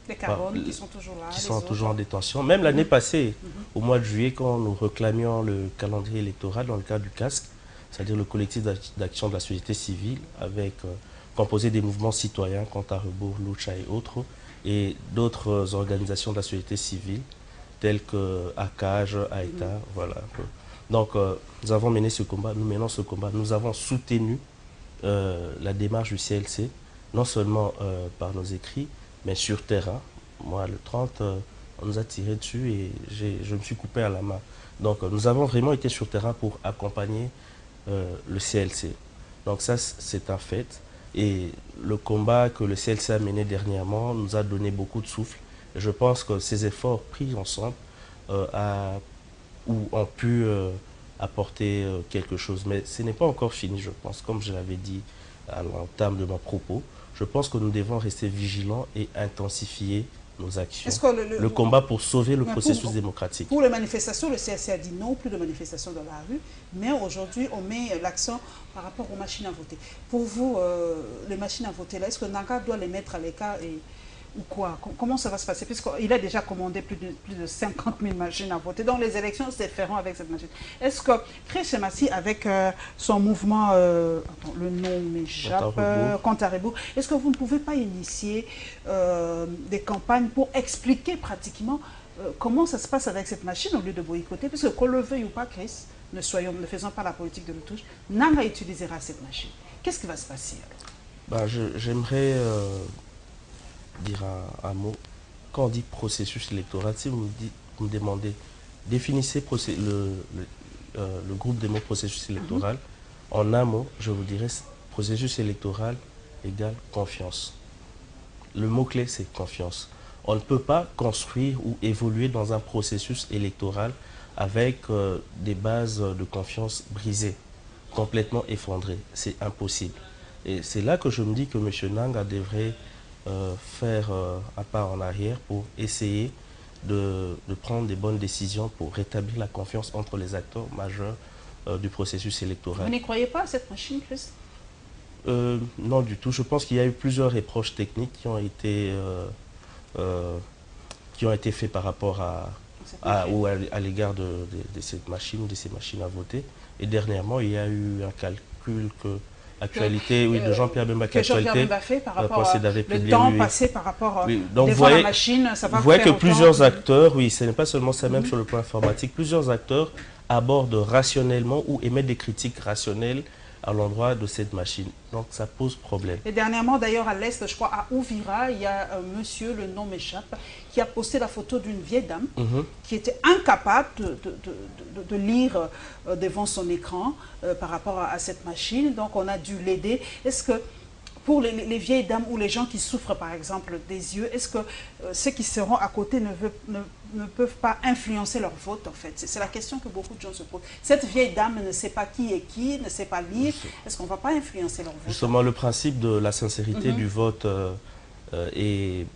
Les Caronnes qui sont toujours là. Qui sont toujours en détention. Même l'année passée, au mois de juillet, quand nous réclamions le calendrier électoral dans le cadre du casque, c'est-à-dire le collectif d'action de la société civile, avec composé des mouvements citoyens, Contarebourg, Lucha et autres, et d'autres organisations de la société civile, telles que ACAJ, AETA, voilà. Donc, nous avons mené ce combat, nous menons ce combat. Nous avons soutenu la démarche du CLC, non seulement par nos écrits, mais sur terrain. Moi, le 30, on nous a tiré dessus et je me suis coupé à la main. Donc, nous avons vraiment été sur terrain pour accompagner le CLC. Donc ça, c'est un fait. Et le combat que le CLC a mené dernièrement nous a donné beaucoup de souffle. Et je pense que ces efforts pris ensemble ont pu apporter quelque chose. Mais ce n'est pas encore fini, je pense. Comme je l'avais dit à l'entame de mon propos, je pense que nous devons rester vigilants et intensifier nos actions. Le combat pour sauver le processus démocratique. Pour les manifestations, le CLC a dit non, plus de manifestations dans la rue. Mais aujourd'hui, on met l'accent par rapport aux machines à voter. Pour vous, les machines à voter, là, est-ce que Nanga doit les mettre à l'écart ou quoi? Comment ça va se passer? Puisqu'il a déjà commandé plus de 50 000 machines à voter. Donc les élections se feront avec cette machine. Est-ce que Chris Chemassi, avec son mouvement, le nom m'échappe, Contarebourg, est-ce que vous ne pouvez pas initier des campagnes pour expliquer pratiquement comment ça se passe avec cette machine au lieu de boycotter? Parce que qu'on le veuille ou pas, Chris, ne faisons pas la politique de l'autouche, Nanga utilisera cette machine. Qu'est-ce qui va se passer alors? J'aimerais dire un mot. Quand on dit processus électoral, si vous me demandez, définissez le groupe des mots processus électoral, en un mot, je vous dirais processus électoral égale confiance. Le mot-clé, c'est confiance. On ne peut pas construire ou évoluer dans un processus électoral avec des bases de confiance brisées, complètement effondrées. C'est impossible. Et c'est là que je me dis que M. Nanga devrait faire un pas en arrière pour essayer de prendre des bonnes décisions pour rétablir la confiance entre les acteurs majeurs du processus électoral. Vous n'y croyez pas à cette machine, Chris? Non du tout. Je pense qu'il y a eu plusieurs reproches techniques qui ont été faits par rapport à l'égard de cette machine ou de ces machines à voter. Et dernièrement, il y a eu un calcul de Jean-Pierre Bemba fait par rapport le temps passé par rapport devant la machine, ça va. Vous voyez que plusieurs acteurs, oui, ce n'est pas seulement ça, même sur le plan informatique, plusieurs acteurs abordent rationnellement ou émettent des critiques rationnelles à l'endroit de cette machine. Donc ça pose problème. Et dernièrement, d'ailleurs, à l'Est, je crois, à Ouvira, il y a un monsieur, le nom m'échappe, qui a posté la photo d'une vieille dame qui était incapable de lire devant son écran par rapport à cette machine. Donc on a dû l'aider. Est-ce que pour les vieilles dames ou les gens qui souffrent, par exemple, des yeux, est-ce que ceux qui seront à côté ne peuvent pas influencer leur vote, en fait? C'est la question que beaucoup de gens se posent. Cette vieille dame ne sait pas qui est qui, ne sait pas lire. Est-ce qu'on ne va pas influencer leur vote? Justement, le principe de la sincérité du vote est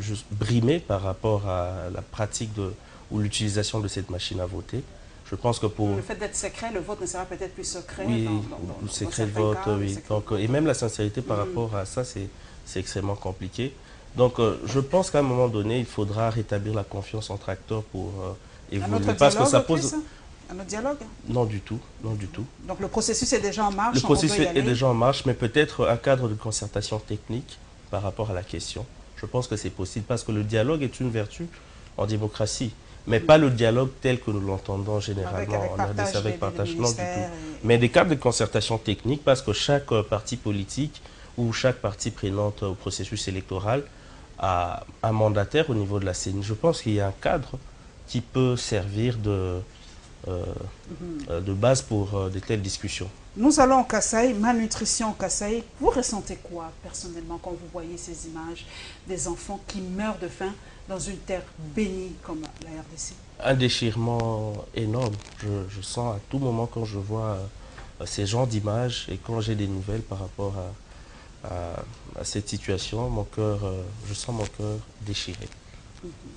juste brimé par rapport à la pratique ou l'utilisation de cette machine à voter. Je pense que pour... Le fait d'être secret, le vote ne sera peut-être plus secret. Oui, le secret de vote, oui. Donc, et même la sincérité par rapport à ça, c'est extrêmement compliqué. Donc, je pense qu'à un moment donné, il faudra rétablir la confiance entre acteurs pour évoluer. Parce que ça pose... Un autre dialogue? Non du tout, non du tout. Donc le processus est déjà en marche? Le processus est déjà en marche, mais peut-être un cadre de concertation technique par rapport à la question. Je pense que c'est possible, parce que le dialogue est une vertu en démocratie. Mais pas le dialogue tel que nous l'entendons généralement en RDC avec partage, non du tout. Mais des cadres de concertation technique, parce que chaque parti politique ou chaque partie prenante au processus électoral a un mandataire au niveau de la CENI. Je pense qu'il y a un cadre qui peut servir de base pour de telles discussions. Nous allons au Kasaï, malnutrition au Kasaï. Vous ressentez quoi personnellement quand vous voyez ces images des enfants qui meurent de faim dans une terre bénie comme la RDC? Un déchirement énorme. Je sens à tout moment quand je vois ces genres d'images et quand j'ai des nouvelles par rapport à cette situation, mon cœur, je sens mon cœur déchiré,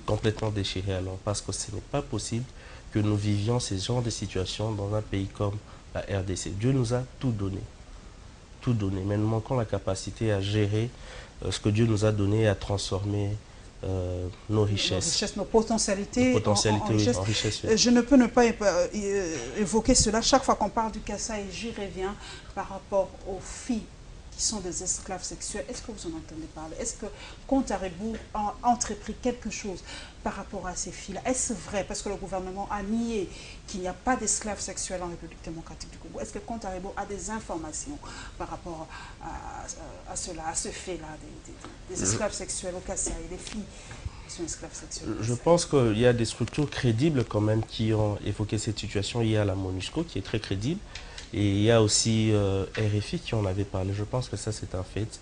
complètement déchiré alors, parce que ce n'est pas possible que nous vivions ces genres de situations dans un pays comme la RDC. Dieu nous a tout donné, mais nous manquons la capacité à gérer ce que Dieu nous a donné et à transformer nos richesses. Nos potentialités, en richesse. Je ne peux ne pas évoquer cela chaque fois qu'on parle du Kassai, et j'y reviens par rapport aux filles qui sont des esclaves sexuels. Est-ce que vous en entendez parler? Est-ce que Contarébou a entrepris quelque chose par rapport à ces filles-là? Est-ce vrai? Parce que le gouvernement a nié qu'il n'y a pas d'esclaves sexuels en République démocratique du Congo. Est-ce que Contarébou a des informations par rapport à cela, à ce fait-là, des esclaves sexuels au Kassai et des filles qui sont esclaves sexuels? Je pense qu'il y a des structures crédibles quand même qui ont évoqué cette situation. Il y a la MONUSCO qui est très crédible. Et il y a aussi RFI qui en avait parlé. Je pense que ça, c'est un fait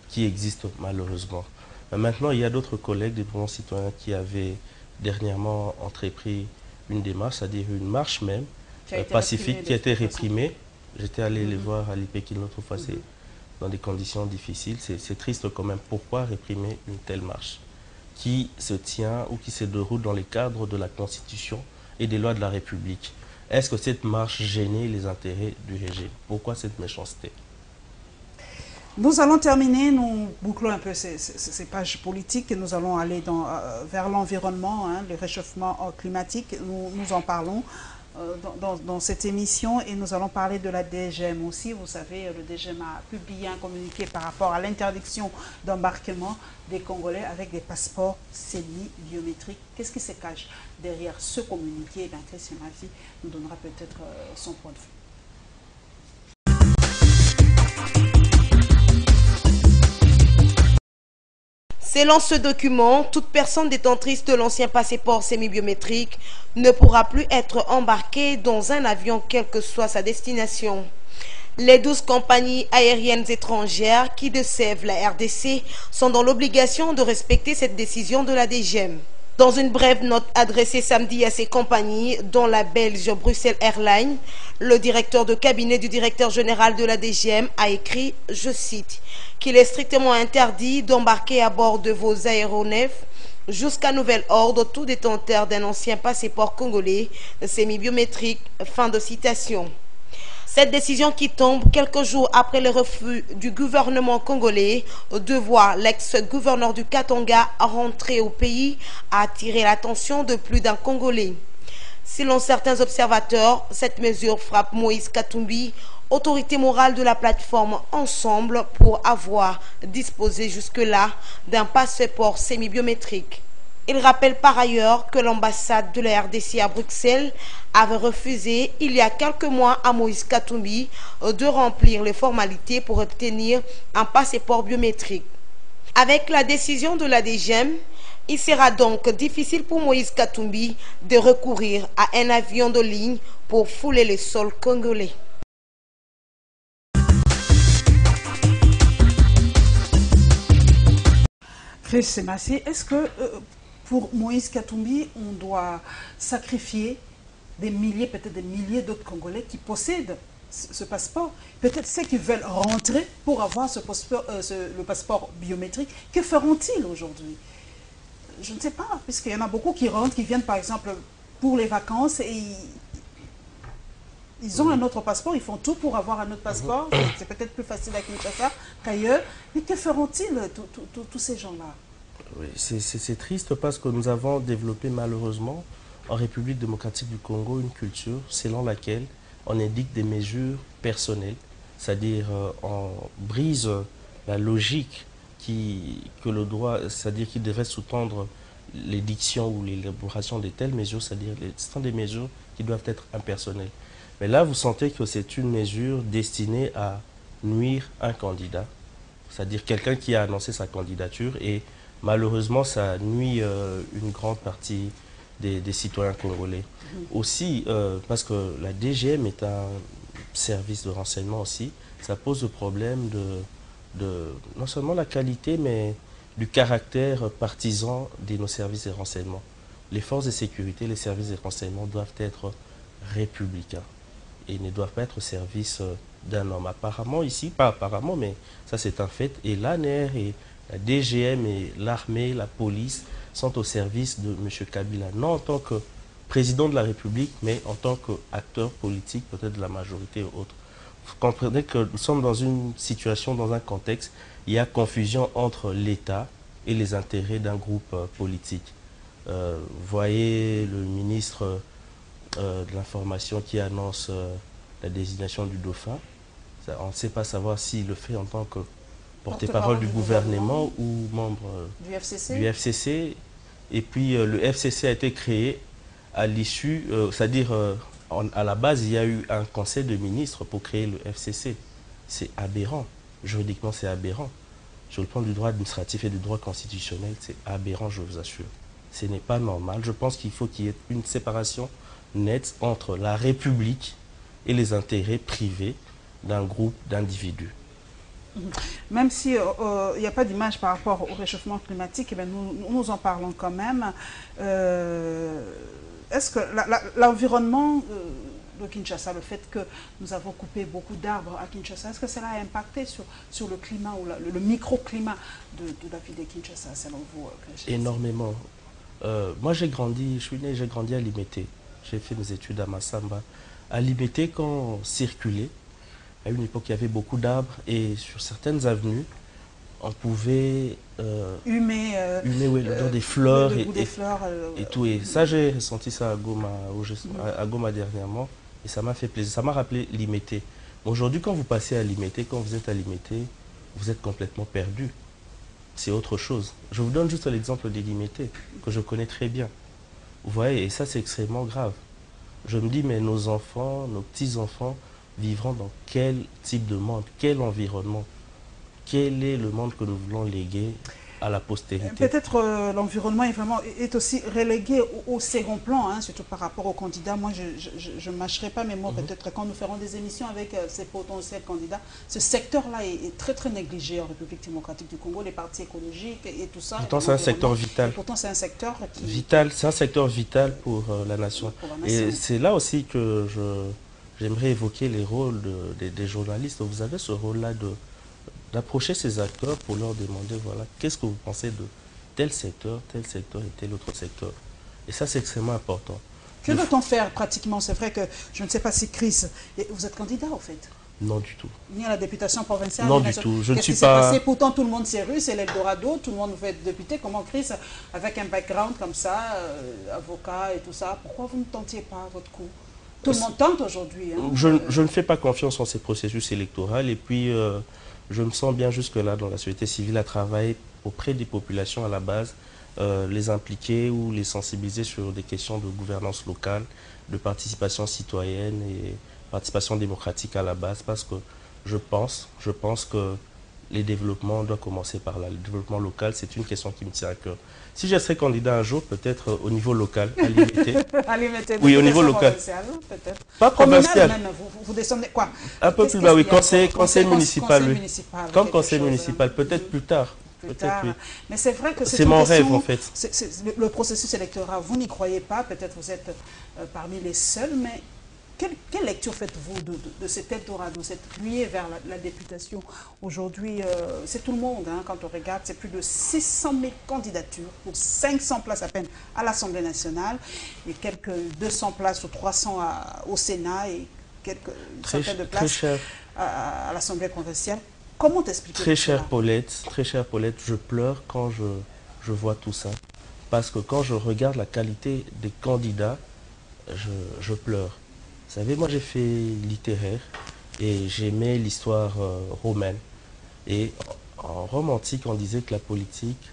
qui existe malheureusement. Maintenant, il y a d'autres collègues, des mouvements citoyens qui avaient dernièrement entrepris une démarche, c'est-à-dire une marche même, pacifique, qui a été réprimée. J'étais allé les voir à l'IPEC une autre fois, dans des conditions difficiles. C'est triste quand même. Pourquoi réprimer une telle marche qui se tient ou qui se déroule dans les cadres de la Constitution et des lois de la République? Est-ce que cette marche gênait les intérêts du régime? Pourquoi cette méchanceté? Nous allons terminer, nous bouclons un peu ces pages politiques et nous allons aller vers l'environnement, le réchauffement climatique. Nous en parlons dans cette émission et nous allons parler de la DGM aussi. Vous savez, le DGM a publié un communiqué par rapport à l'interdiction d'embarquement des Congolais avec des passeports semi-biométriques. Qu'est-ce qui se cache derrière ce communiqué? Christian Mafi nous donnera peut-être son point de vue. Selon ce document, toute personne détentrice de l'ancien passeport semi-biométrique ne pourra plus être embarquée dans un avion quelle que soit sa destination. Les 12 compagnies aériennes étrangères qui desservent la RDC sont dans l'obligation de respecter cette décision de la DGM. Dans une brève note adressée samedi à ces compagnies, dont la belge Bruxelles Airlines, le directeur de cabinet du directeur général de la DGM a écrit, je cite, qu'il est strictement interdit d'embarquer à bord de vos aéronefs jusqu'à nouvel ordre tout détenteur d'un ancien passeport congolais semi-biométrique. Fin de citation. Cette décision qui tombe quelques jours après le refus du gouvernement congolais de voir l'ex-gouverneur du Katanga rentrer au pays a attiré l'attention de plus d'un Congolais. Selon certains observateurs, cette mesure frappe Moïse Katumbi, autorité morale de la plateforme Ensemble, pour avoir disposé jusque-là d'un passeport semi-biométrique. Il rappelle par ailleurs que l'ambassade de la RDC à Bruxelles avait refusé il y a quelques mois à Moïse Katumbi de remplir les formalités pour obtenir un passeport biométrique. Avec la décision de la DGM, il sera donc difficile pour Moïse Katumbi de recourir à un avion de ligne pour fouler les sols congolais. Chris Semassi, est-ce que pour Moïse Katumbi, on doit sacrifier des milliers, peut-être des milliers d'autres Congolais qui possèdent ce passeport? Peut-être ceux qui veulent rentrer pour avoir le passeport biométrique. Que feront-ils aujourd'hui? Je ne sais pas, puisqu'il y en a beaucoup qui rentrent, qui viennent par exemple pour les vacances et ils ont un autre passeport, ils font tout pour avoir un autre passeport. C'est peut-être plus facile à Kinshasa qu'ailleurs. Mais que feront-ils tous ces gens-là? Oui, c'est triste parce que nous avons développé malheureusement en République démocratique du Congo une culture selon laquelle on indique des mesures personnelles, c'est-à-dire on brise la logique que le droit, c'est-à-dire qui devrait sous-tendre l'édiction ou l'élaboration de telles mesures, c'est-à-dire ce sont des mesures qui doivent être impersonnelles. Mais là, vous sentez que c'est une mesure destinée à nuire un candidat, c'est-à-dire quelqu'un qui a annoncé sa candidature et malheureusement, ça nuit une grande partie des citoyens congolais. Aussi, parce que la DGM est un service de renseignement aussi, ça pose le problème de non seulement la qualité, mais du caractère partisan de nos services de renseignement. Les forces de sécurité, les services de renseignement doivent être républicains et ne doivent pas être au service d'un homme. Apparemment ici, pas apparemment, mais ça c'est un fait, et l'ANR et la DGM et l'armée, la police sont au service de M. Kabila, non en tant que président de la République, mais en tant qu'acteur politique, peut-être de la majorité ou autre. Vous comprenez que nous sommes dans une situation, dans un contexte, il y a confusion entre l'État et les intérêts d'un groupe politique. Voyez le ministre de l'Information qui annonce la désignation du dauphin. Ça, on ne sait pas savoir s'il le fait en tant que porte-parole du gouvernement ou membre du FCC. Et puis le FCC a été créé à l'issue, c'est-à-dire à la base, il y a eu un conseil de ministres pour créer le FCC. C'est aberrant. Juridiquement, c'est aberrant. Sur le plan du droit administratif et du droit constitutionnel, c'est aberrant, je vous assure. Ce n'est pas normal. Je pense qu'il faut qu'il y ait une séparation nette entre la République et les intérêts privés d'un groupe d'individus. Même s'il n'y a pas d'image par rapport au réchauffement climatique, eh bien, nous en parlons quand même. Est-ce que l'environnement de Kinshasa, le fait que nous avons coupé beaucoup d'arbres à Kinshasa, est-ce que cela a impacté sur le climat ou le microclimat de la ville de Kinshasa, selon vous? Énormément. Moi, j'ai grandi à Limete. J'ai fait mes études à Massamba. À Limete, quand on circulait, à une époque, il y avait beaucoup d'arbres et sur certaines avenues, on pouvait humer l'odeur des fleurs, et tout. Et ça, j'ai ressenti ça à Goma dernièrement et ça m'a fait plaisir. Ça m'a rappelé Limete. Aujourd'hui, quand vous passez à Limete, quand vous êtes à Limete, vous êtes complètement perdu. C'est autre chose. Je vous donne juste l'exemple des Limete, que je connais très bien. Vous voyez, et ça, c'est extrêmement grave. Je me dis, mais nos enfants, nos petits-enfants, vivront dans quel type de monde, quel environnement? Quel est le monde que nous voulons léguer à la postérité? Peut-être l'environnement est aussi relégué au second plan, hein, surtout par rapport aux candidats. Moi, je ne mâcherai pas mes mots. Peut-être quand nous ferons des émissions avec ces potentiels candidats, ce secteur-là est très très négligé en République démocratique du Congo, les partis écologiques et tout ça. Pourtant, c'est un secteur vital. Et pourtant, c'est un secteur c'est un secteur vital pour la nation. Et c'est là aussi que j'aimerais évoquer les rôles des journalistes. Vous avez ce rôle-là d'approcher ces acteurs pour leur demander, voilà, qu'est-ce que vous pensez de tel secteur et tel autre secteur. Et ça, c'est extrêmement important. Que doit-on faire pratiquement? C'est vrai que je ne sais pas si Chris, vous êtes candidat au fait? Non du tout. Ni à la députation provinciale? Non du tout, je ne suis pas... Qu'est-ce qui s'est passé? Pourtant, tout le monde s'est rue, c'est l'Eldorado, tout le monde veut être député. Comment Chris, avec un background comme ça, avocat et tout ça, pourquoi vous ne tentiez pas votre coup? Tout le monde tente aujourd'hui. Hein. Je ne fais pas confiance en ces processus électoraux et puis je me sens bien jusque-là dans la société civile à travailler auprès des populations à la base, les impliquer ou les sensibiliser sur des questions de gouvernance locale, de participation citoyenne et participation démocratique à la base parce que je pense que les développements doivent commencer par là. Le développement local, c'est une question qui me tient à cœur. Si je serais candidat un jour, peut-être au niveau local, à Limete. Oui, au niveau local. Pas provincial. Vous descendez quoi? Un peu plus bas, oui, conseil municipal, oui. Comme conseil municipal, peut-être plus tard. Oui. Mais c'est vrai que c'est mon rêve en fait. Le processus électoral, vous n'y croyez pas, peut-être vous êtes parmi les seuls, mais quelle lecture faites-vous de cet Eldorado, cette ruée vers la députation? Aujourd'hui, c'est tout le monde, hein, quand on regarde, c'est plus de 600 000 candidatures pour 500 places à peine à l'Assemblée nationale et quelques 200 places ou 300 au Sénat et quelques centaines de places à l'Assemblée provinciale. Comment t'expliquer Très chère Paulette, je pleure quand je vois tout ça. Parce que quand je regarde la qualité des candidats, je pleure. Vous savez, moi j'ai fait littéraire et j'aimais l'histoire romaine. Et en romantique, on disait que la politique,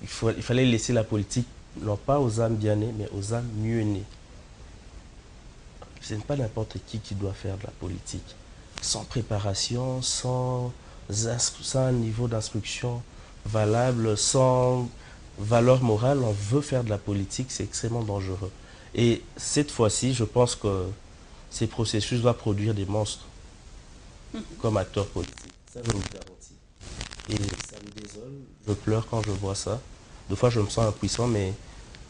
il fallait laisser la politique, non pas aux âmes bien nées, mais aux âmes mieux nées. Ce n'est pas n'importe qui doit faire de la politique. Sans préparation, sans un niveau d'instruction valable, sans valeur morale, on veut faire de la politique, c'est extrêmement dangereux. Et cette fois-ci, je pense que ces processus doivent produire des monstres comme acteurs politiques. Ça, je vous garantis. Et ça me désole, je pleure quand je vois ça. Des fois, je me sens impuissant, mais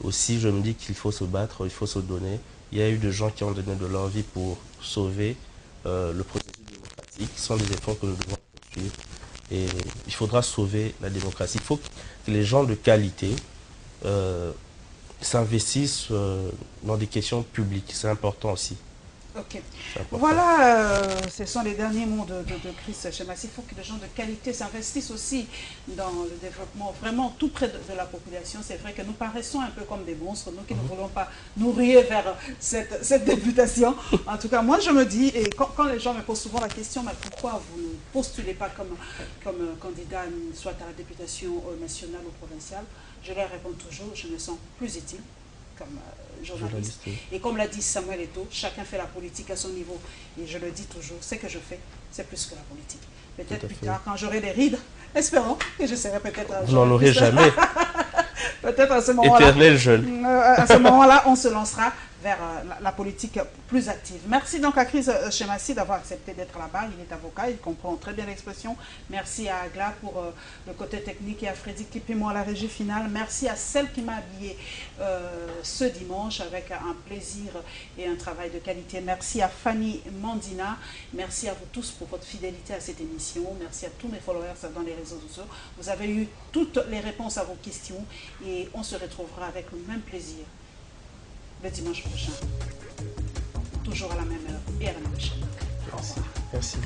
aussi, je me dis qu'il faut se battre, il faut se donner. Il y a eu des gens qui ont donné de leur vie pour sauver le processus démocratique. et qui sont des efforts que nous devons poursuivre. Et il faudra sauver la démocratie. Il faut que les gens de qualité s'investissent dans des questions publiques. C'est important aussi. Ok. Voilà, ce sont les derniers mots de Chris Chemassi. Il faut que les gens de qualité s'investissent aussi dans le développement, vraiment tout près de la population. C'est vrai que nous paraissons un peu comme des monstres, nous qui ne voulons pas nous ruer vers cette députation. En tout cas, moi je me dis, et quand les gens me posent souvent la question, mais pourquoi vous ne postulez pas comme candidat, soit à la députation nationale ou provinciale, je leur réponds toujours, je me sens plus utile comme journaliste. Et comme l'a dit Samuel Eto'o, chacun fait la politique à son niveau. Et je le dis toujours, ce que je fais, c'est plus que la politique. Peut-être plus tard, quand j'aurai des rides, espérons que je serai peut-être... Vous n'en aurez jamais. Peut-être à ce moment-là... Éternel jeune. À ce moment-là, on se lancera vers la politique plus active. Merci donc à Chris Chemassi d'avoir accepté d'être là-bas. Il est avocat, il comprend très bien l'expression. Merci à Agla pour le côté technique et à Freddy Kipimo à la régie finale. Merci à celle qui m'a habillé ce dimanche avec un plaisir et un travail de qualité. Merci à Fanny Mandina. Merci à vous tous pour votre fidélité à cette émission. Merci à tous mes followers dans les réseaux sociaux. Vous avez eu toutes les réponses à vos questions et on se retrouvera avec le même plaisir le dimanche prochain, toujours à la même heure et à la même chaîne. Merci. Merci.